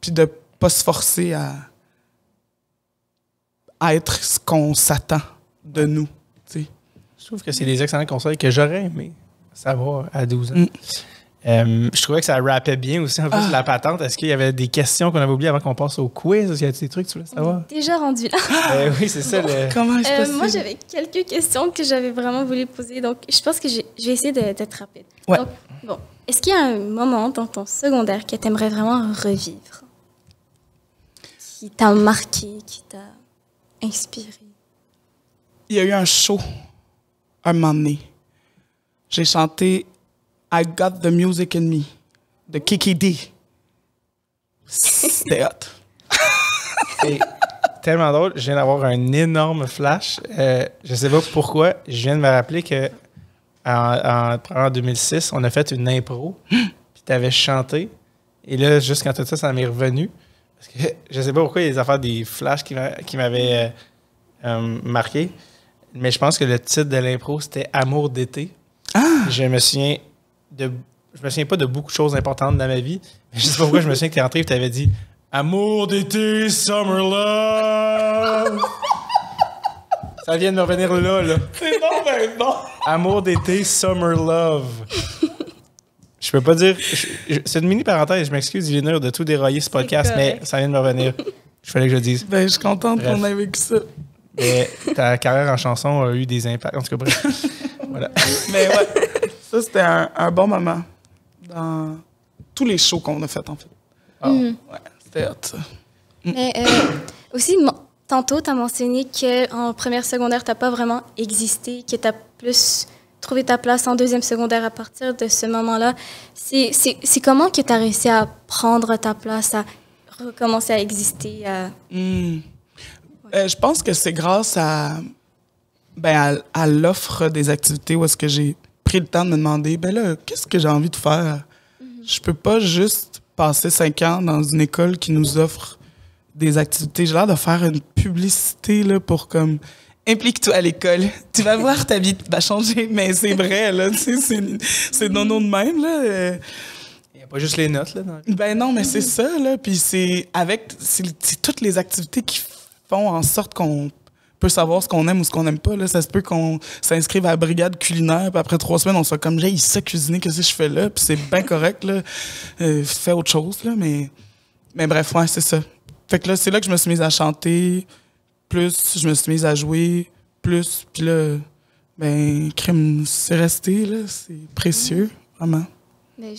puis de pas se forcer à être ce qu'on s'attend de nous. T'sais. Je trouve que c'est des excellents conseils que j'aurais aimé savoir à 12 ans. Je trouvais que ça rappait bien aussi un peu sur la patente. Est-ce qu'il y avait des questions qu'on avait oubliées avant qu'on passe au quiz? Est-ce qu'il y a des trucs que tu voulais savoir? Déjà rendu là. Oui, c'est ça. Comment est-ce possible? Moi, j'avais quelques questions que j'avais vraiment voulu poser. Donc, je pense que je vais essayer d'être rapide. Ouais. Donc, bon, est-ce qu'il y a un moment dans ton secondaire que tu aimerais vraiment revivre? Qui t'a marqué, qui t'a inspiré? Il y a eu un show un moment donné. J'ai chanté I Got the Music in Me de Kiki D. C'était hot. C'est tellement drôle. Je viens d'avoir un énorme flash. Je sais pas pourquoi. Je viens de me rappeler que en 2006, on a fait une impro. Puis tu avais chanté. Et là, juste quand tout ça, ça m'est revenu. Parce que je sais pas pourquoi il y a des affaires, des flashs qui m'avaient marqué. Mais je pense que le titre de l'impro, c'était Amour d'été. Ah! Je me souviens pas de beaucoup de choses importantes dans ma vie. Mais je sais pas pourquoi je me souviens que tu es rentré et tu avais dit Amour d'été, summer love. Ça vient de me revenir là. C'est non, mais bon! Amour d'été, summer love. Je peux pas dire. C'est une mini parenthèse, je m'excuse, Ilinur, de tout dérailler ce podcast, mais ça vient de me revenir. Je fallait que je le dise. Ben, je suis contente qu'on ait vécu ça. Mais ta carrière en chanson a eu des impacts. En tout cas, bref. Voilà. Mais ouais, ça, c'était un bon moment dans tous les shows qu'on a fait, en fait. Ouais, c'était hot, ça. Mais aussi, tantôt, tu as mentionné qu'en première secondaire, tu n'as pas vraiment existé, que tu as plus trouvé ta place en deuxième secondaire à partir de ce moment-là. C'est comment que tu as réussi à prendre ta place, à recommencer à exister? Je pense que c'est grâce à l'offre des activités où est-ce que j'ai pris le temps de me demander, ben là, qu'est-ce que j'ai envie de faire? Je peux pas juste passer 5 ans dans une école qui nous offre des activités. J'ai l'air de faire une publicité là, pour comme implique-toi à l'école. Tu vas voir, ta vie va changer, mais c'est vrai, là. C'est nono de même, là. Il n'y a pas juste les notes, là. Ben non, mais c'est ça, là. Puis c'est toutes les activités qui font en sorte qu'on peut savoir ce qu'on aime ou ce qu'on n'aime pas. Là. Ça se peut qu'on s'inscrive à la brigade culinaire, puis après 3 semaines, on soit comme, j'ai ça cuisiner, qu'est-ce que je fais là? Puis c'est bien correct, là. Fais autre chose, là. Mais bref, ouais, c'est ça. Fait que là, c'est là que je me suis mise à chanter, plus je me suis mise à jouer, plus. Puis là, ben, crème, c'est resté, là. C'est précieux, vraiment. Mais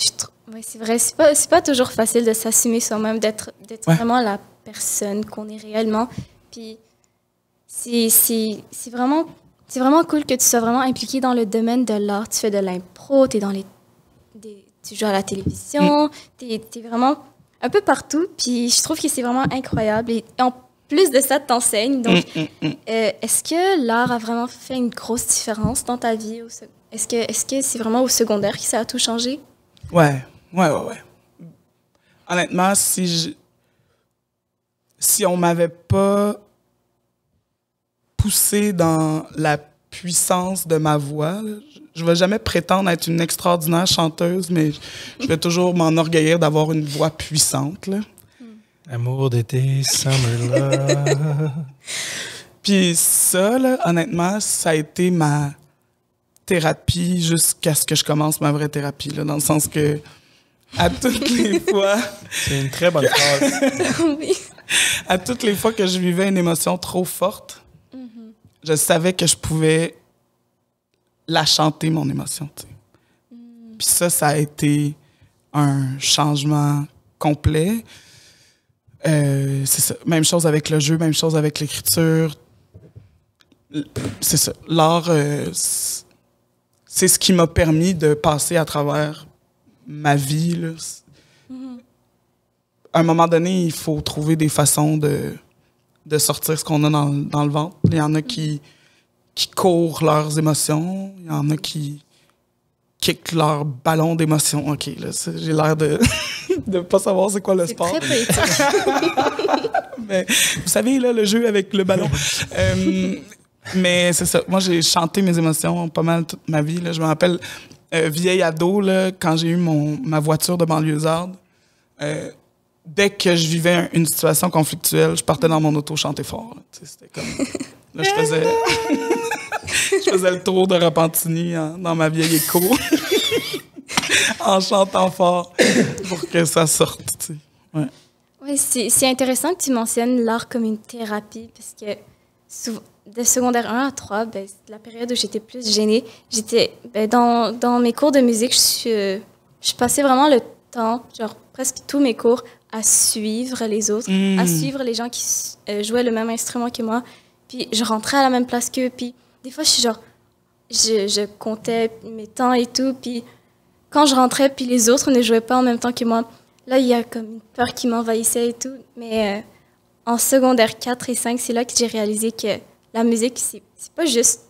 c'est vrai, c'est pas toujours facile de s'assumer soi-même, d'être vraiment la personne qu'on est réellement. Puis c'est vraiment cool que tu sois vraiment impliqué dans le domaine de l'art. Tu fais de l'impro, tu joues à la télévision, tu es vraiment un peu partout. Puis je trouve que c'est vraiment incroyable. Et en plus de ça, tu t'enseignes. Donc, est-ce que l'art a vraiment fait une grosse différence dans ta vie? Est-ce que c'est vraiment au secondaire que ça a tout changé? Ouais. Honnêtement, si on m'avait pas poussé dans la puissance de ma voix, là, je vais jamais prétendre être une extraordinaire chanteuse, mais je vais toujours m'enorgueillir d'avoir une voix puissante, là. Amour d'été, summer love. Puis ça, là, honnêtement, ça a été ma thérapie jusqu'à ce que je commence ma vraie thérapie, là, dans le sens que à toutes les fois... C'est une très bonne phrase. Oui. À toutes les fois que je vivais une émotion trop forte, je savais que je pouvais la chanter, mon émotion. Tu sais. Puis ça a été un changement complet. C'est ça. Même chose avec le jeu, même chose avec l'écriture. C'est ça. L'art, c'est ce qui m'a permis de passer à travers ma vie. Là. À un moment donné, il faut trouver des façons de sortir ce qu'on a dans le ventre. Il y en a qui courent leurs émotions. Il y en a qui kick leur ballon d'émotion. OK, là, j'ai l'air de ne pas savoir c'est quoi le sport. C'est très poétique. Mais, vous savez, là, le jeu avec le ballon. Mais c'est ça. Moi, j'ai chanté mes émotions pas mal toute ma vie. Là. Je me rappelle, vieille ado, là, quand j'ai eu ma voiture de banlieusarde, dès que je vivais une situation conflictuelle, je partais dans mon auto chanter fort. C'était comme... Là, je faisais le tour de Repentigny dans ma vieille écho en chantant fort pour que ça sorte. Tu sais. Ouais. Oui, c'est intéressant que tu mentionnes l'art comme une thérapie parce que de secondaire 1 à 3, ben, c'est la période où j'étais plus gênée. Dans mes cours de musique, je passais vraiment le temps, genre presque tous mes cours, à suivre les autres, à suivre les gens qui jouaient le même instrument que moi. Puis je rentrais à la même place qu'eux. Puis des fois, je comptais mes temps et tout. Puis quand je rentrais, puis les autres ne jouaient pas en même temps que moi, là, il y a comme une peur qui m'envahissait et tout. Mais en secondaire 4 et 5, c'est là que j'ai réalisé que la musique, c'est pas juste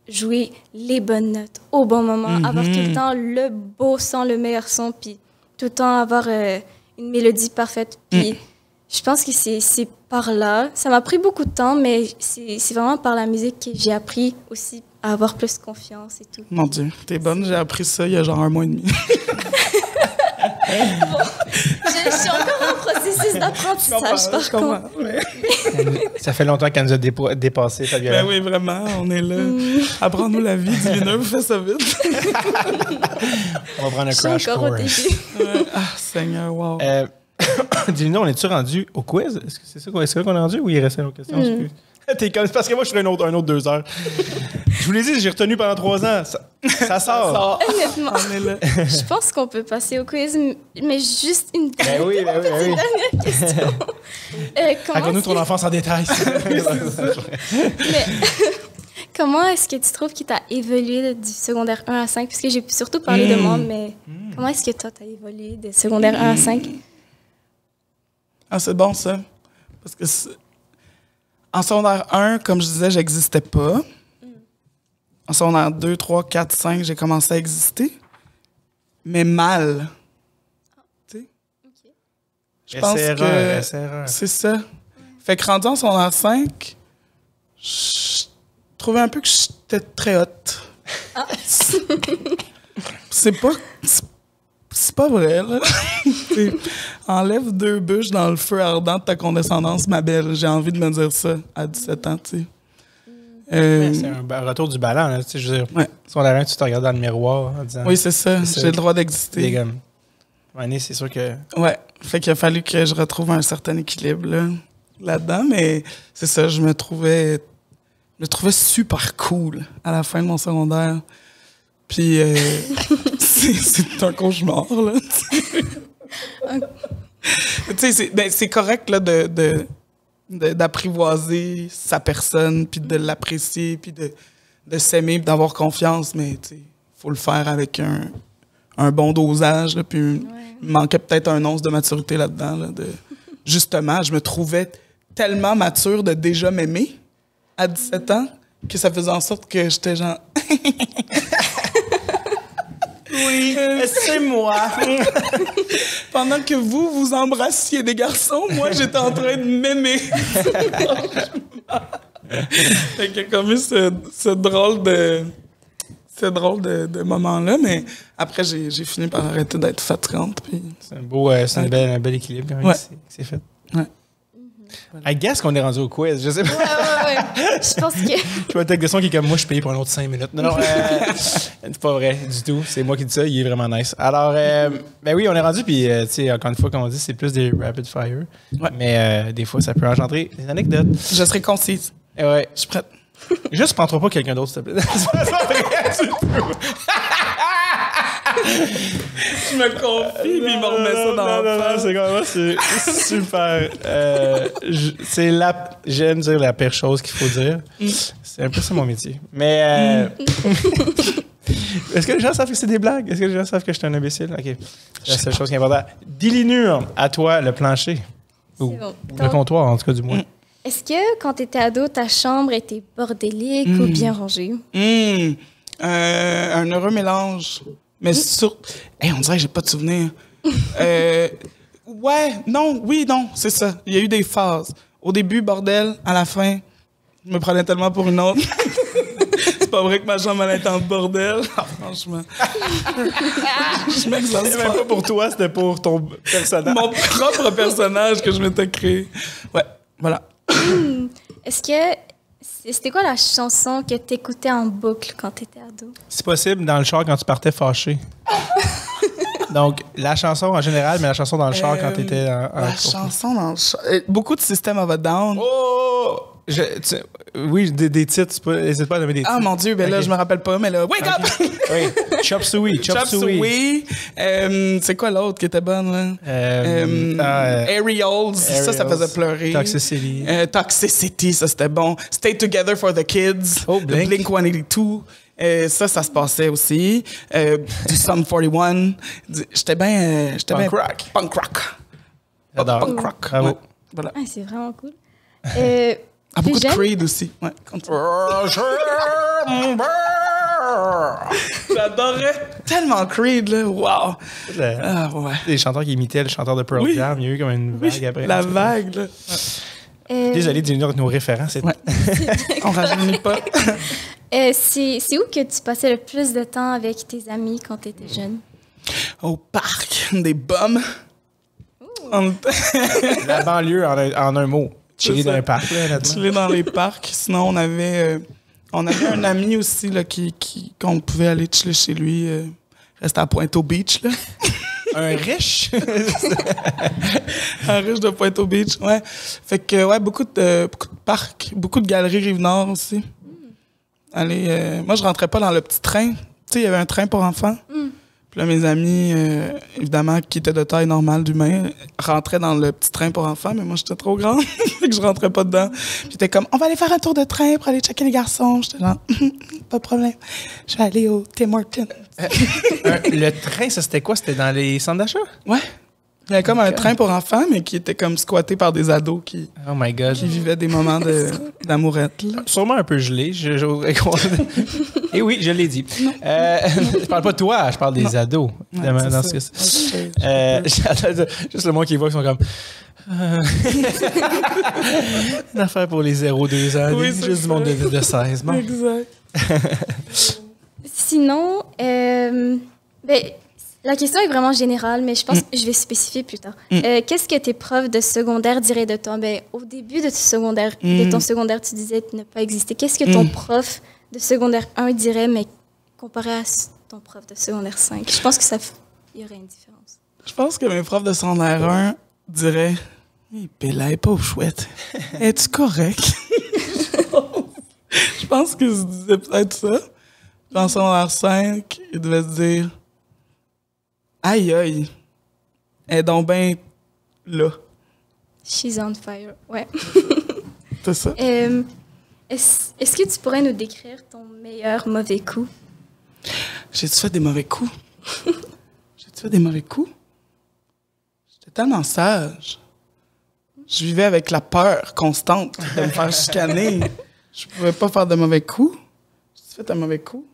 jouer les bonnes notes au bon moment, avoir tout le temps le beau son, le meilleur son, puis tout le temps avoir une mélodie parfaite. Puis je pense que c'est par là. Ça m'a pris beaucoup de temps, mais c'est vraiment par la musique que j'ai appris aussi à avoir plus confiance et tout. Mon Dieu, t'es bonne. J'ai appris ça il y a genre 1 mois et demi. Je suis encore en processus d'apprentissage, par contre. Ouais. Ça fait longtemps qu'elle nous a dépassé, Fabiola. Ben oui, vraiment, on est là. Apprends-nous la vie, dis-le, fais ça vite. On va prendre un Je suis crash encore au course. début. Ah, Seigneur, wow. Dis-nous, on est-tu rendu au quiz? Est-ce que c'est ça qu'on est rendu ou il restait une autre question? Excuse. T'es comme, c'est parce que moi, je ferais un autre 2 heures. Je vous l'ai dit, j'ai retenu pendant 3 ans. Ça sort. Honnêtement, On est là. je pense qu'on peut passer au quiz, mais juste une Ben oui, ben oui, ben oui. dernière question. Raconte-nous ton enfance en détail. Mais comment est-ce que tu trouves que tu as évolué du secondaire 1 à 5? Parce que j'ai surtout parlé de moi, mais comment est-ce que toi, tu as évolué de secondaire 1 à 5? Ah, c'est bon, ça. Parce que en secondaire 1, comme je disais, j'existais pas. En secondaire 2, 3, 4, 5, j'ai commencé à exister. Mais mal. Tu sais? Je pense que SRE. c'est ça. Fait que rendu en secondaire 5, je trouvais un peu que j'étais très haute. C'est pas vrai, là. Enlève 2 bûches dans le feu ardent de ta condescendance, ma belle. J'ai envie de me dire ça à 17 ans, tu sais. C'est un retour du ballon, là. Tu sais, je veux dire, si on avait tu te regardes dans le miroir en disant... Oui, c'est ça. J'ai le droit d'exister. Comme... c'est sûr que... Ouais. Fait qu'il a fallu que je retrouve un certain équilibre, là-dedans. Mais c'est ça, je me trouvais super cool à la fin de mon secondaire. Puis, c'est un cauchemar, là. Tu sais, c'est correct, là, d'apprivoiser sa personne, puis de l'apprécier, puis de s'aimer, puis d'avoir confiance, mais, tu sais, faut le faire avec un bon dosage, là, puis il manquait peut-être un once de maturité là-dedans, là, justement, je me trouvais tellement mature de déjà m'aimer à 17 ans que ça faisait en sorte que j'étais genre... Oui, c'est moi. Pendant que vous embrassiez des garçons, moi, j'étais en train de m'aimer. Fait qu'il y a comme eu ce drôle de moment-là, mais après, j'ai fini par arrêter d'être fatigante. Puis... C'est un bel équilibre quand même qui s'est fait. Ouais. I guess qu'on est rendu au quiz, je sais pas. Ouais. Je pense que... Je vois un texte de son qui est comme moi, je paye pour un autre 5 minutes. Non, c'est pas vrai du tout. C'est moi qui dis ça, il est vraiment nice. Alors, ben oui, on est rendu, puis tu sais, encore une fois, comme on dit, c'est plus des rapid fire. Ouais. Mais des fois, ça peut engendrer des anecdotes. Je serai concise. Ouais. Je suis prête. Juste, prends-toi pas quelqu'un d'autre, s'il te plaît. C'est pas vrai du tout. Je me confie, puis il me remet ça dans la face. C'est comme c'est super. J'aime dire la pire chose qu'il faut dire. C'est un peu ça mon métier. Mais est-ce que les gens savent que c'est des blagues? Est-ce que les gens savent que je suis un imbécile? OK. C'est la seule chose qui est importante. Dilinure, à toi, le plancher. Ou bon. le comptoir, en tout cas, du moins. Est-ce que, quand tu étais ado, ta chambre était bordélique ou bien rangée? Un heureux mélange. Mais sur... Hey, on dirait que j'ai pas de souvenir. Ouais, non, oui, non, c'est ça. Il y a eu des phases. Au début, bordel. À la fin, je me prenais tellement pour une autre. C'est pas vrai que ma chambre allait être en bordel. Ah, franchement. Je m'exerce C'était même pas pour toi, c'était pour ton personnage. Mon propre personnage que je m'étais créé. Ouais, voilà. Est-ce que c'était quoi la chanson que t'écoutais en boucle quand t'étais ado? C'est possible dans le char quand tu partais fâché. Donc, la chanson en général, mais la chanson dans le char quand t'étais en La chanson dans le char. Beaucoup de System of a Down. Oh! Oui, des titres, n'hésite pas à donner des titres. Ah mon Dieu, ben là, Ok. je me rappelle pas, mais là, Wake Up! Oui, Chop Suey, Chop Suey. C'est quoi l'autre qui était bonne, là? Aerials, ça faisait pleurer. Toxicity. Toxicity, ça c'était bon. Stay Together for the Kids. Oh, Blink. Blink 182. Ça se passait aussi. Du Sum 41. J'étais bien. Punk rock. Punk rock. J'adore. Punk rock. Bravo. Ouais, voilà. Ah, c'est vraiment cool. Beaucoup de jeune? Creed aussi. Ouais. J'adorais tellement Creed, là. Wow. Ah, ouais. Des chanteurs qui imitaient le chanteur de Pearl Oui. Jam. Il y a eu comme une vague après. La vague, là. Désolé de nos référents. C'est... Ouais. On rajeunit pas. C'est où que tu passais le plus de temps avec tes amis quand tu étais jeune? Au parc, des bums. La banlieue en un mot. Chiller dans un parc, là, honnêtement. Chiller dans les parcs. Sinon, on avait un ami aussi là, qu'on pouvait aller chiller chez lui. Rester à Pointe-au-Beach, là. Un riche? Un riche de Pointe-au-Beach, ouais. Fait que, ouais, beaucoup de parcs, beaucoup de galeries Rive-Nord aussi. Allez, moi, je rentrais pas dans le petit train. Tu sais, il y avait un train pour enfants. Puis là, mes amis, évidemment, qui étaient de taille normale d'humain, rentraient dans le petit train pour enfants, mais moi, j'étais trop grande. Fait que je rentrais pas dedans. Puis j'étais comme, on va aller faire un tour de train pour aller checker les garçons. J'étais là, pas de problème. Je vais aller au Tim Hortons. Le train, ça, c'était quoi? C'était dans les centres d'achat? Ouais. Il y avait comme un train pour enfants, mais qui était comme squatté par des ados qui Oh my God. vivaient des moments d'amourette, là. Sûrement un peu gelé. J'aurais croire. Et oui, je l'ai dit. Je parle pas de toi, je parle des ados. Évidemment, c'est dans ça. ce cas-ci. J'adore juste le monde qui voit, ils sont comme... Une affaire pour les 0-2 ans. Oui, juste c'est du monde de 16. Bon. Exact. Sinon, la question est vraiment générale, mais je pense que je vais spécifier plus tard. Qu'est-ce que tes profs de secondaire diraient de toi? Au début de ton secondaire, tu disais ne pas exister. Qu'est-ce que ton prof de secondaire 1 dirait, mais comparé à ton prof de secondaire 5? Je pense que il y aurait une différence. Je pense que mes profs de secondaire 1 diraient hey, Bella, elle est pas chouette. Es-tu correct? Je pense qu'ils se disaient peut-être ça. Dans secondaire 5, ils devaient se dire aïe, aïe, elle est donc bien là. She's on fire, ouais. C'est ça. Est-ce que tu pourrais nous décrire ton meilleur mauvais coup? J'ai-tu fait des mauvais coups? J'ai-tu fait des mauvais coups? J'étais tellement sage. Je vivais avec la peur constante de me faire chicaner. Je pouvais pas faire de mauvais coups. J'ai-tu fait un mauvais coup?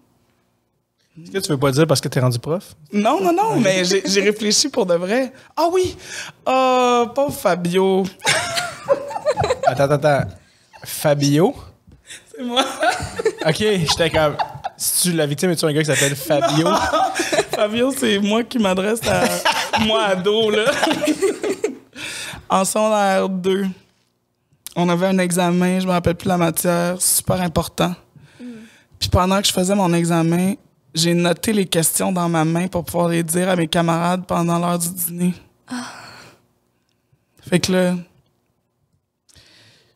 Est-ce que tu veux pas dire parce que t'es rendu prof? Non, mais j'ai réfléchi pour de vrai. Ah oui! Oh, pauvre Fabio. Attends. Fabio? C'est moi. OK, j'étais comme... Si tu la victime, es-tu un gars qui s'appelle Fabio? Fabio, c'est moi qui m'adresse à moi ado, là. En secondaire 2, on avait un examen, je me rappelle plus la matière, super important. Puis pendant que je faisais mon examen, j'ai noté les questions dans ma main pour pouvoir les dire à mes camarades pendant l'heure du dîner. Fait que là,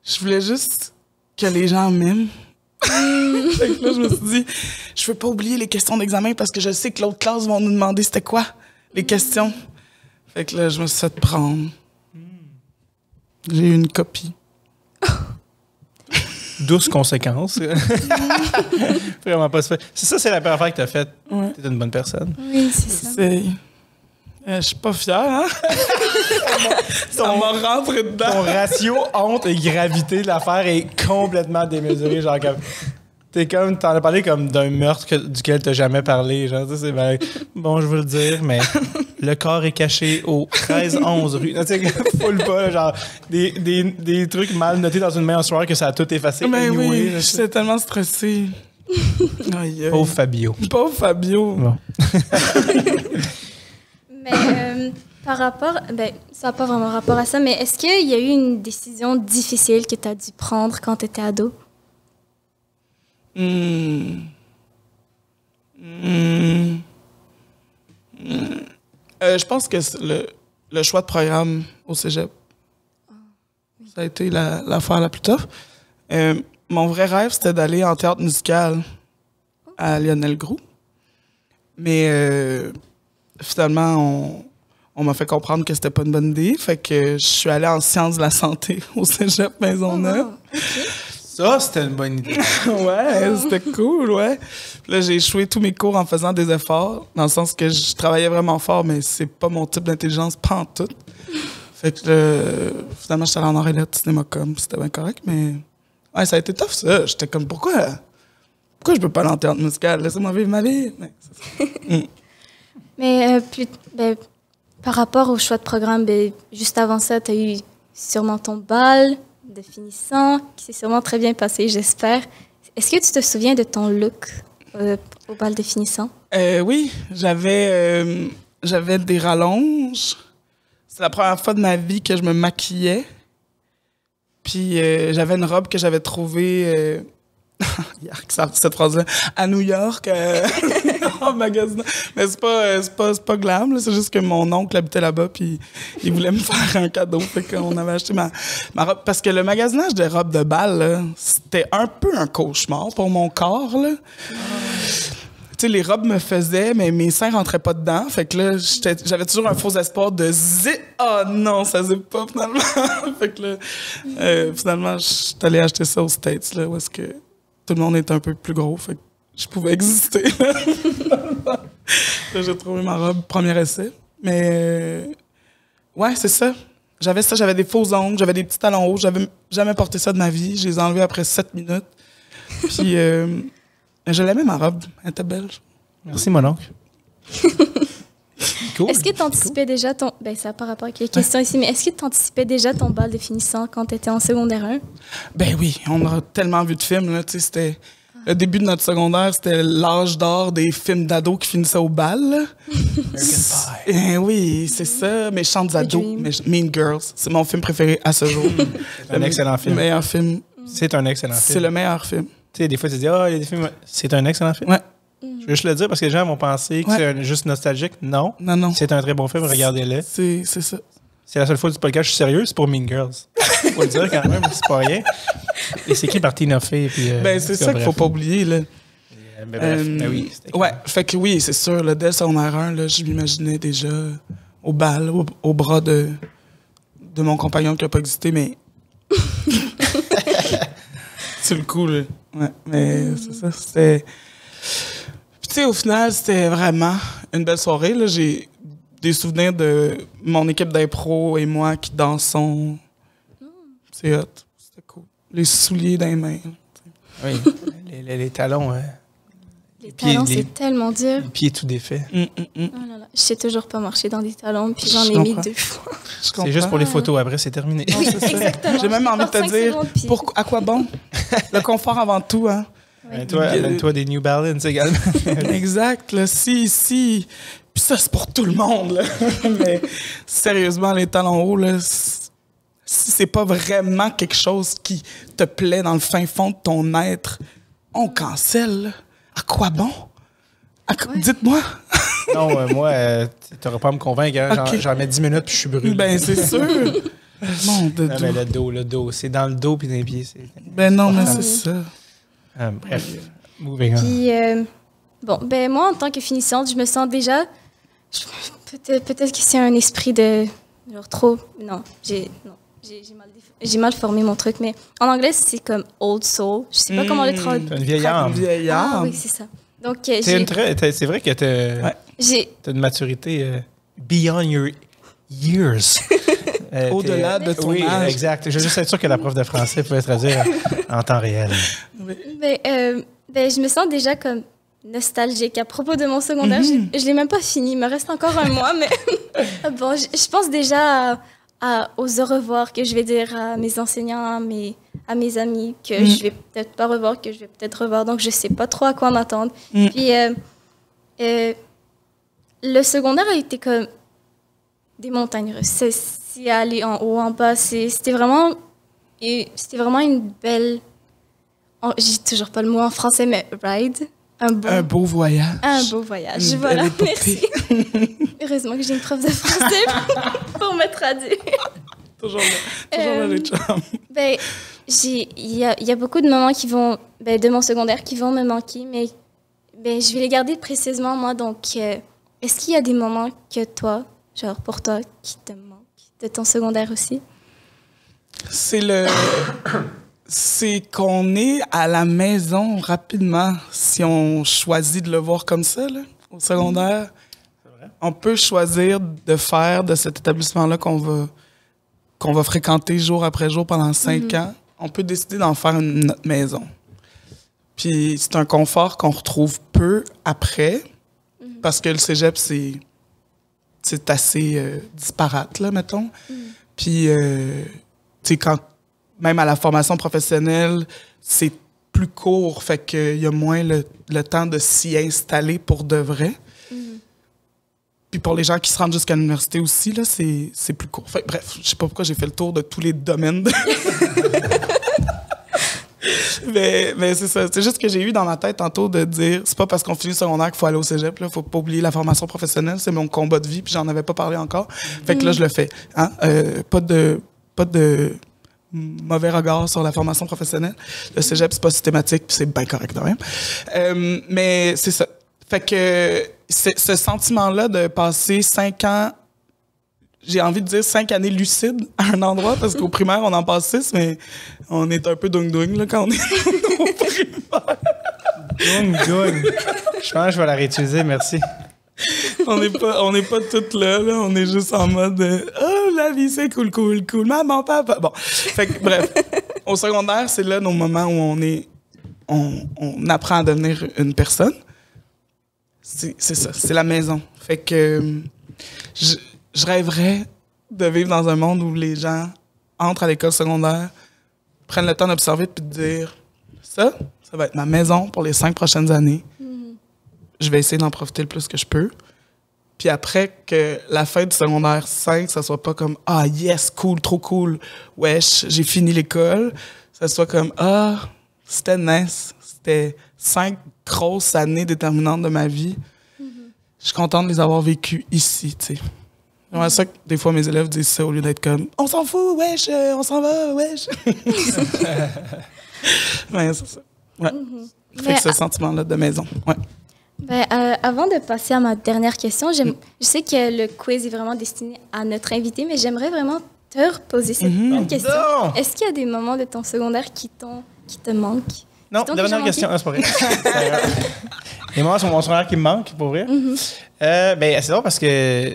je voulais juste que les gens m'aiment. Fait que là, je me suis dit, je veux pas oublier les questions d'examen parce que je sais que l'autre classe vont nous demander c'était quoi les questions. Fait que là, je me suis fait prendre. J'ai eu une copie. Douce conséquence. Vraiment pas. C'est ça, c'est la première fois que t'as fait. Ouais. T'es une bonne personne. Oui, c'est ça. Je suis pas fière, hein? Ça m'a rentré dedans. Ton ratio honte et gravité de l'affaire est complètement démesuré. Genre comme... T'en as parlé comme d'un meurtre duquel t'as jamais parlé. Genre, tu sais, c'est ben, bon, je veux le dire, mais le corps est caché au 13-11 rue. Tu sais, full pas, genre, des trucs mal notés dans une main en soir que ça a tout effacé. Mais anyway, oui, là, j'étais tellement stressée. Aïe, aïe. Pauvre Fabio. Pauvre Fabio. Bon. Mais par rapport, ben, ça n'a pas vraiment rapport à ça, mais est-ce qu'il y a eu une décision difficile que tu as dû prendre quand tu étais ado? Je pense que c'est le choix de programme au cégep, ça a été l'affaire la plus tough. Mon vrai rêve, c'était d'aller en théâtre musical à Lionel Groulx. Mais finalement, on m'a fait comprendre que c'était pas une bonne idée. Fait que je suis allée en sciences de la santé au cégep Maisonneuve. Oh, ok. Ça, c'était une bonne idée. Ouais, c'était cool, ouais. Puis là, j'ai échoué tous mes cours en faisant des efforts, dans le sens que je travaillais vraiment fort, mais c'est pas mon type d'intelligence, pas en tout. Fait que finalement, je suis allée en Orélette, cinéma com, c'était bien correct, mais ouais, ça a été tough, ça. J'étais comme, pourquoi je peux pas aller en théâtre musical? Laissez-moi vivre ma vie. Mais, c'est ça. Mais par rapport au choix de programme, ben, juste avant ça, tu as eu sûrement ton bal de finissant, qui s'est sûrement très bien passé, j'espère. Est-ce que tu te souviens de ton look au bal de finissant? Oui, j'avais des rallonges. C'est la première fois de ma vie que je me maquillais. Puis j'avais une robe que j'avais trouvée... cette phrase-là, à New York, en magasin. Mais c'est pas glam, là, c'est juste que mon oncle habitait là-bas, puis il voulait me faire un cadeau, fait qu'on avait acheté ma robe. Parce que le magasinage de robes de bal, là, c'était un peu un cauchemar pour mon corps, là. Tu sais, les robes me faisaient, mais mes seins rentraient pas dedans. Fait que là, j'avais toujours un faux espoir de oh non, ça zip pas finalement. Fait que là, finalement, je suis allée acheter ça aux States, là, où est-ce que tout le monde est un peu plus gros, fait que je pouvais exister. Là, j'ai trouvé ma robe, premier essai. Mais ouais, c'est ça. J'avais des faux ongles, j'avais des petits talons hauts. J'avais jamais porté ça de ma vie. Je les ai enlevés après 7 minutes. Puis je l'aimais, ma robe. Elle était belle. Merci, mon oncle. Cool. Est-ce que tu anticipais déjà ton... Ben, ça n'a pas rapport avec les questions ici, mais est-ce que tu anticipais déjà ton bal de finissant quand tu étais en secondaire 1? Ben oui, on a tellement vu de films. Là, c'était le début de notre secondaire, c'était l'âge d'or des films d'ados qui finissaient au bal. Là. Oui, c'est ça. Méchantes ados. Mean Girls. C'est mon film préféré à ce jour. C'est un excellent film. Le meilleur film. C'est un excellent film. C'est le meilleur film. Tu sais, des fois, tu dis, il y a des films. C'est un excellent film. Ouais. Je veux juste le dire parce que les gens vont penser que c'est juste nostalgique. Non. Non. C'est un très bon film, regardez-le. C'est ça. C'est la seule fois du podcast, je suis sérieux, c'est pour Mean Girls. Faut le dire quand même, c'est pas rien. Et c'est écrit par Tina Fey. Puis, c'est ça qu'il faut pas oublier. Là. Oui. Ouais, fait que oui, c'est sûr. Dès le secondaire 1, là, je m'imaginais déjà au bal, au bras de mon compagnon qui n'a pas existé, mais. C'est le coup, là. Ouais, mais c'est ça. C'était. Puis, tu sais, au final, c'était vraiment une belle soirée. Là. J'ai des souvenirs de mon équipe d'impro et moi qui dansons. C'est hot. C'était cool. Les souliers dans les mains. Oui, les talons. Les talons, c'est tellement dur. Les pieds tout défaits. Oh là là. Je sais toujours pas marcher dans des talons, puis j'en ai mis 2 fois. C'est juste pour les photos, après, c'est terminé. Non, c'est ça. Exactement. J'ai même envie de te dire, secondes, puis... à quoi bon? Le confort avant tout, hein? Ouais. Toi, des New Balance également. Exact, là, si. Puis ça, c'est pour tout le monde, là. Mais sérieusement, les talons hauts, là, si c'est pas vraiment quelque chose qui te plaît dans le fin fond de ton être, on cancelle, là. À quoi bon? Dites-moi. Non, moi, t'aurais pas à me convaincre. Hein? Okay. J'en mets 10 minutes puis je suis brûlé. Ben, c'est sûr. Mon non, mais le dos. C'est dans le dos puis dans les pieds. Ben non, mais c'est ça. Bref, moving on. Puis, moi, en tant que finissante, je me sens déjà... Peut-être que c'est un esprit de... Genre trop... Non, j'ai mal formé mon truc, mais en anglais, c'est comme old soul. Je sais pas comment le traduire. T'as une vieille âme. Ah oui, c'est ça. Donc, c'est vrai que t'as une maturité beyond your years. Au-delà de ton âge. Exact. Je veux juste être sûr que la prof de français pouvait traduire en temps réel. Mais Ben, je me sens déjà comme nostalgique à propos de mon secondaire. Je l'ai même pas fini, il me reste encore un mois, mais bon, je pense déjà aux au revoir que je vais dire à mes enseignants, à mes amis, que je vais peut-être pas revoir, que je vais peut-être revoir, donc je sais pas trop à quoi m'attendre. Puis, le secondaire a été comme des montagnes russes. C'est aller en haut, en bas, c'était vraiment une belle... J'ai toujours pas le mot en français, mais ride. Un beau voyage. Un beau voyage, voilà, merci. Heureusement que j'ai une prof de français pour me traduire. Toujours là, les chums. Ben, il y a beaucoup de moments qui vont, de mon secondaire qui vont me manquer, mais je vais les garder précisément, moi. Donc, est-ce qu'il y a des moments que toi, genre pour toi, qui te manquent de ton secondaire aussi? C'est qu'on est à la maison rapidement si on choisit de le voir comme ça, là, au secondaire. C'est vrai. On peut choisir de faire de cet établissement-là qu'on va fréquenter jour après jour pendant 5 ans. On peut décider d'en faire notre maison. Puis c'est un confort qu'on retrouve peu après, parce que le cégep, c'est assez disparate, là, mettons. Puis, tu sais, même à la formation professionnelle, c'est plus court, fait qu'il y a moins le temps de s'y installer pour de vrai. Puis pour les gens qui se rendent jusqu'à l'université aussi, là, c'est plus court. Fait, bref, je sais pas pourquoi j'ai fait le tour de tous les domaines. mais c'est ça. C'est juste que j'ai eu dans ma tête tantôt de dire, c'est pas parce qu'on finit le secondaire qu'il faut aller au cégep, là. Faut pas oublier la formation professionnelle. C'est mon combat de vie, puis j'en avais pas parlé encore. Fait que là, je le fais. Hein? Pas de mauvais regard sur la formation professionnelle. Le cégep, c'est pas systématique, puis c'est bien correct quand même. Mais c'est ça. Fait que ce sentiment-là de passer 5 ans, j'ai envie de dire 5 années lucides à un endroit, parce qu'au primaire, on en passe 6, mais on est un peu dung-dung là, quand on est au primaire. Dung-dung. Je pense que je vais la réutiliser, merci. On n'est pas toutes là, on est juste en mode oh, la vie, c'est cool, maman, papa. Bon, fait que, bref, au secondaire, c'est là nos moments où on apprend à devenir une personne. C'est ça, c'est la maison. Fait que je rêverais de vivre dans un monde où les gens entrent à l'école secondaire, prennent le temps d'observer puis de dire ça va être ma maison pour les 5 prochaines années. Je vais essayer d'en profiter le plus que je peux. Puis après, que la fin du secondaire 5, ça soit pas comme « Ah, yes, cool, trop cool. Wesh, j'ai fini l'école. » Ça soit comme « Ah, c'était nice. C'était 5 grosses années déterminantes de ma vie. Je suis contente de les avoir vécues ici, tu sais. » J'aimerais ça que des fois mes élèves disent ça au lieu d'être comme « On s'en fout, wesh, on s'en va, wesh. » Ouais, c'est ça. Ouais. Fait que ce sentiment-là de maison, ouais. Avant de passer à ma dernière question, je sais que le quiz est vraiment destiné à notre invité, mais j'aimerais vraiment te reposer cette question. Non! Est-ce qu'il y a des moments de ton secondaire qui te manquent? Non, dernière question. Ah, c'est pas vrai. Les moments sur mon secondaire qui me manquent, pour vrai. C'est drôle parce que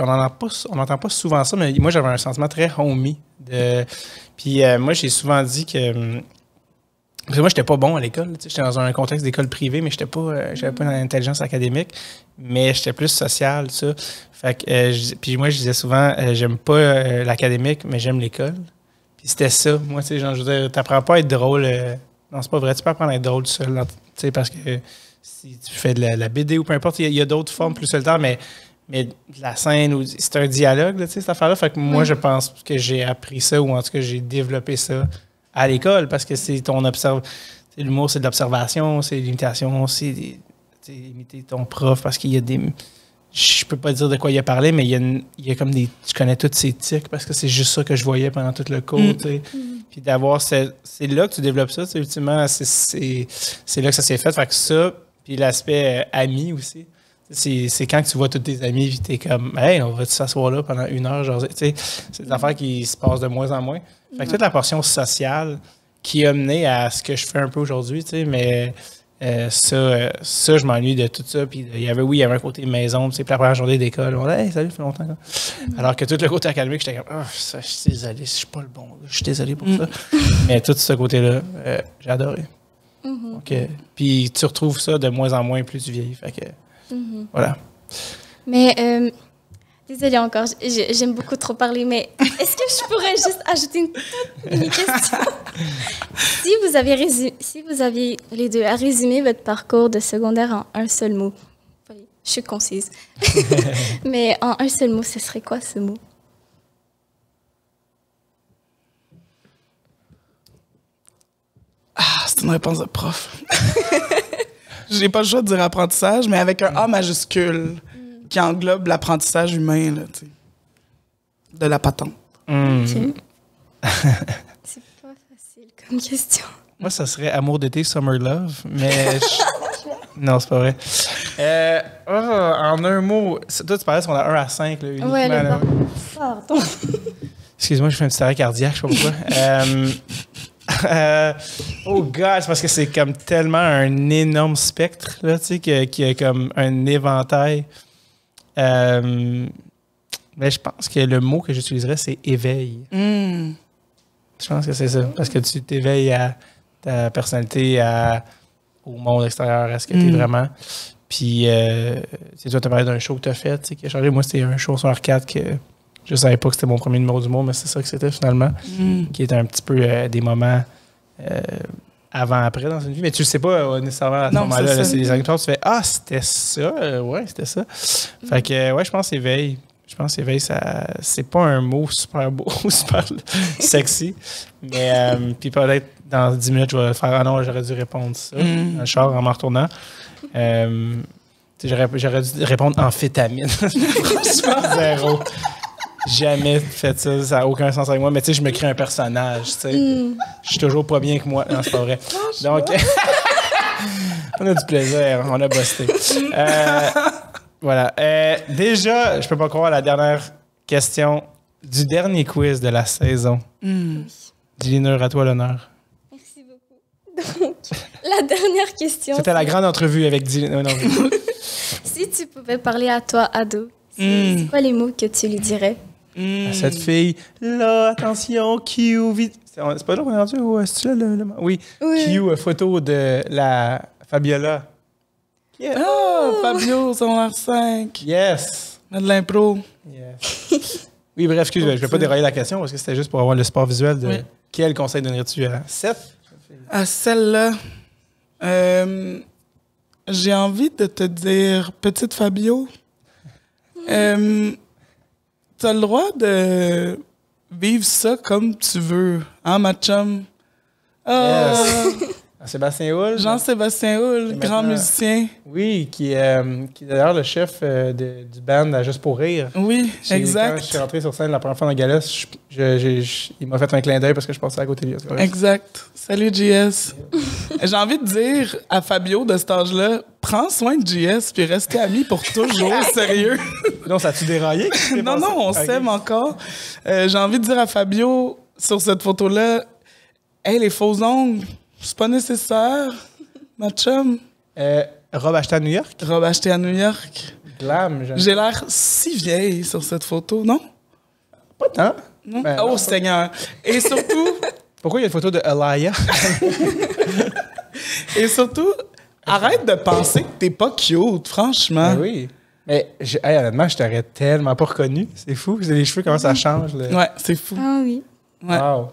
on n'entend pas souvent ça, mais moi, j'avais un sentiment très homey. Puis moi, j'ai souvent dit que... Parce que moi, j'étais pas bon à l'école. J'étais dans un contexte d'école privée, mais j'avais pas une intelligence académique, mais j'étais plus social, tout ça. Fait que, puis moi, je disais souvent, j'aime pas l'académique, mais j'aime l'école. Puis c'était ça. Moi, tu sais, genre, je veux dire, t'apprends pas à être drôle. Non, c'est pas vrai. Tu peux apprendre à être drôle tout seul, tu sais, parce que si tu fais de la BD ou peu importe, il y a d'autres formes plus solitaires, mais de la scène, c'est un dialogue, tu sais, cette affaire-là. Fait que moi, je pense que j'ai appris ça, ou en tout cas, j'ai développé ça à l'école, parce que c'est l'humour, c'est de l'observation, c'est l'imitation, c'est imiter ton prof, parce qu'il y a des... Je peux pas dire de quoi il a parlé, mais il y a comme des... Tu connais tous ses tics, parce que c'est juste ça que je voyais pendant tout le cours, tu sais. Puis d'avoir... C'est là que tu développes ça, ultimement, c'est là que ça s'est fait. Fait que ça, puis l'aspect ami aussi. C'est quand tu vois tous tes amis, puis t'es comme, hey, on va s'asseoir là pendant 1 heure, genre, tu sais, c'est des affaires qui se passent de moins en moins. Fait que toute la portion sociale qui a mené à ce que je fais un peu aujourd'hui, tu sais, mais ça, je m'ennuie de tout ça. Puis il y avait un côté maison, tu sais, puis la première journée d'école, on dit, hey, salut, ça fait longtemps. Alors que tout le côté académique, j'étais comme, je suis désolé, je suis pas le bon, je suis désolé pour ça. Mais tout ce côté-là, j'ai adoré. Donc, puis tu retrouves ça de moins en moins plus tu vieillis. Fait que, voilà. Mais, désolée encore, j'aime beaucoup trop parler, mais est-ce que je pourrais juste ajouter une toute mini question? Si vous aviez les deux à résumer votre parcours de secondaire en un seul mot, je suis concise, mais en un seul mot, ce serait quoi ce mot? Ah, c'est une réponse de prof. J'ai pas le choix de dire apprentissage, mais avec un A majuscule qui englobe l'apprentissage humain, là, tu sais, de la patente. Okay. C'est pas facile comme question. Moi, ça serait Amour d'été, Summer Love, mais... Non, c'est pas vrai. En un mot, toi, tu parlais sur la 1 à 5, là, uniquement. Ouais, là. Pardon. Excuse-moi, je fais un petit arrêt cardiaque, je sais pas pourquoi. Oh God, c'est parce que c'est comme tellement un énorme spectre, là, tu sais, qui a comme un éventail. Mais je pense que le mot que j'utiliserais, c'est éveil. Je pense que c'est ça. Parce que tu t'éveilles à ta personnalité, au monde extérieur, à ce que tu es vraiment. Puis, tu toi, tu as parlé d'un show que tu as fait, tu sais, qui a changé. Moi, c'était un show sur Arcade que je savais pas que c'était mon premier numéro du monde, mais c'est ça que c'était finalement. Qui était un petit peu des moments avant-après dans une vie. Mais tu le sais pas nécessairement à ce moment-là. Là, c'est des anecdotes, tu fais ah, c'était ça. Ouais, c'était ça. Fait que, ouais, je pense éveil. Je pense que éveil, c'est pas un mot super beau ou super sexy. Mais puis peut-être dans 10 minutes, je vais faire ah non, j'aurais dû répondre ça dans le char en m'en retournant. J'aurais dû répondre amphétamine. Franchement, zéro. Jamais fait ça. Ça n'a aucun sens avec moi. Mais tu sais, je me crée un personnage. Tu sais. Je suis toujours pas bien que moi. Non, c'est pas vrai. Donc, on a du plaisir. On a busté. Voilà. Déjà, je peux pas croire la dernière question du dernier quiz de la saison. Dilineur, à toi l'honneur. Merci beaucoup. Donc, la dernière question. C'était la grande entrevue avec Dilineur. Si tu pouvais parler à toi, ado, c'est quoi les mots que tu lui dirais? À cette fille, là, attention, Q, vite. C'est pas là qu'on est rendu ou est-ce que oui. Q, photo de la Fabiola. Yeah. Ah, Fabio, secondaire 5. Yes. On a de l'impro. Yes. Oui, bref, excuse, je ne vais pas dérailler la question parce que c'était juste pour avoir le support visuel de quel conseil donnerais-tu à 7? À celle-là, j'ai envie de te dire, petite Fabio, tu as le droit de vivre ça comme tu veux, hein, ma chum? Yes. Sébastien Houle. Jean-Sébastien Houle, grand musicien. Oui, qui est d'ailleurs le chef du band à Juste pour rire. Oui, exact. Quand je suis rentré sur scène la première fois dans Gala, il m'a fait un clin d'œil parce que je passais à côté de lui. Exact. Salut, JS. J'ai envie de dire à Fabio de cet âge-là, prends soin de JS puis restez amis pour toujours, sérieux. Non, ça a-tu déraillé? Non, on s'aime encore. J'ai envie de dire à Fabio, sur cette photo-là, hey, les faux ongles, c'est pas nécessaire, ma chum. Robe achetée à New York? Robe achetée à New York. Glam. J'ai l'air si vieille sur cette photo, non? Pas tant. Non? Ben, oh, non, Seigneur. Et surtout... Pourquoi il y a une photo de Elia? Et surtout, arrête de penser que t'es pas cute, franchement. Ben oui. Mais honnêtement, je t'aurais tellement pas reconnu. C'est fou. Les cheveux, comment ça change. Ouais, c'est fou. Ah oui. Ouais. Wow.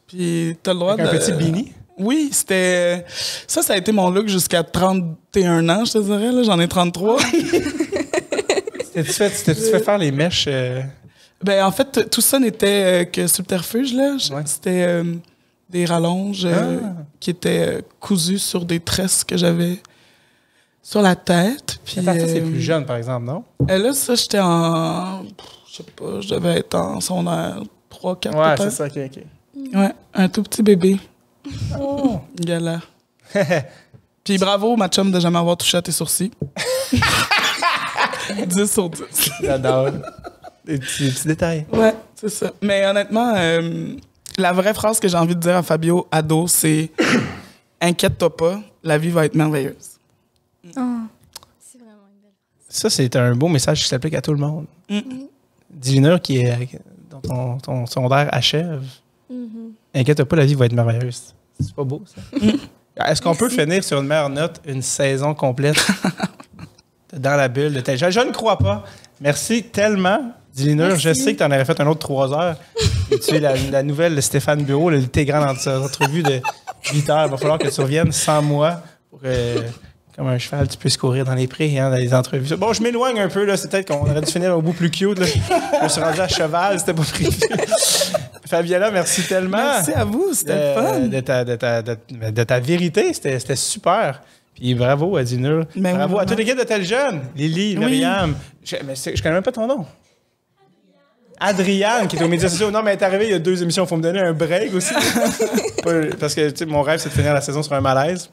Puis t'as le droit avec un petit beanie? Oui, c'était... Ça a été mon look jusqu'à 31 ans, je te dirais. Là. J'en ai 33. T'as-tu fait faire les mèches? Ben, en fait, tout ça n'était que subterfuge. Là. Ouais. C'était des rallonges qui étaient cousues sur des tresses que j'avais sur la tête. Puis, ça, c'est plus jeune, par exemple, non? Là, ça, j'étais en... Je sais pas, je devais être en secondaire 3, 4 ouais, peut-être. c'est ça, OK. Ouais, un tout petit bébé. Oh! Gala. Puis bravo, ma chum, de jamais avoir touché à tes sourcils. 10 sur 10. J'adore. Des petits détails. Ouais, c'est ça. Mais honnêtement, la vraie phrase que j'ai envie de dire à Fabio, ado, c'est « Inquiète-toi pas, la vie va être merveilleuse. » Oh, c'est vraiment une belle phrase. Ça, c'est un beau message qui s'applique à tout le monde. Dilineur dont ton secondaire achève. Inquiète pas, la vie va être merveilleuse. C'est pas beau, ça? Est-ce qu'on peut finir sur une meilleure note une saison complète dans la bulle de Tel Jeune? Je ne crois pas. Merci tellement, Dylinur. Je sais que tu en avais fait un autre 3 heures. Et tu es la nouvelle de Stéphane Bureau, le thé grand entrevue de 8 heures. Il va falloir que tu reviennes sans moi pour que, comme un cheval, tu puisses courir dans les prés, dans les entrevues. Bon, je m'éloigne un peu. Là. C'est peut-être qu'on aurait dû finir au bout plus cute. Là. Je me suis rendu à cheval, c'était pas prévu. Fabiola, merci tellement. Merci à vous, c'était fun. De ta vérité, c'était super. Puis bravo à Dylinur. Bravo à toute l'équipe de Tel Jeune. Lily, Myriam. Je connais même pas ton nom. Adriane, qui est aux médias sociaux. Non, mais elle est arrivée il y a 2 émissions. Il faut me donner un break aussi. Parce que mon rêve, c'est de finir la saison sur un malaise.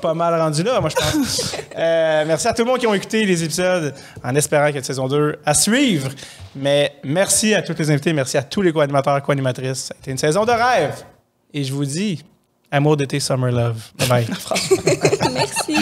Pas mal rendu là, moi, je pense. Merci à tout le monde qui ont écouté les épisodes en espérant qu'il y ait une saison 2 à suivre. Mais merci à tous les invités. Merci à tous les co-animateurs, co-animatrices. Ça a été une saison de rêve. Et je vous dis, amour d'été, summer love. Bye bye. Merci.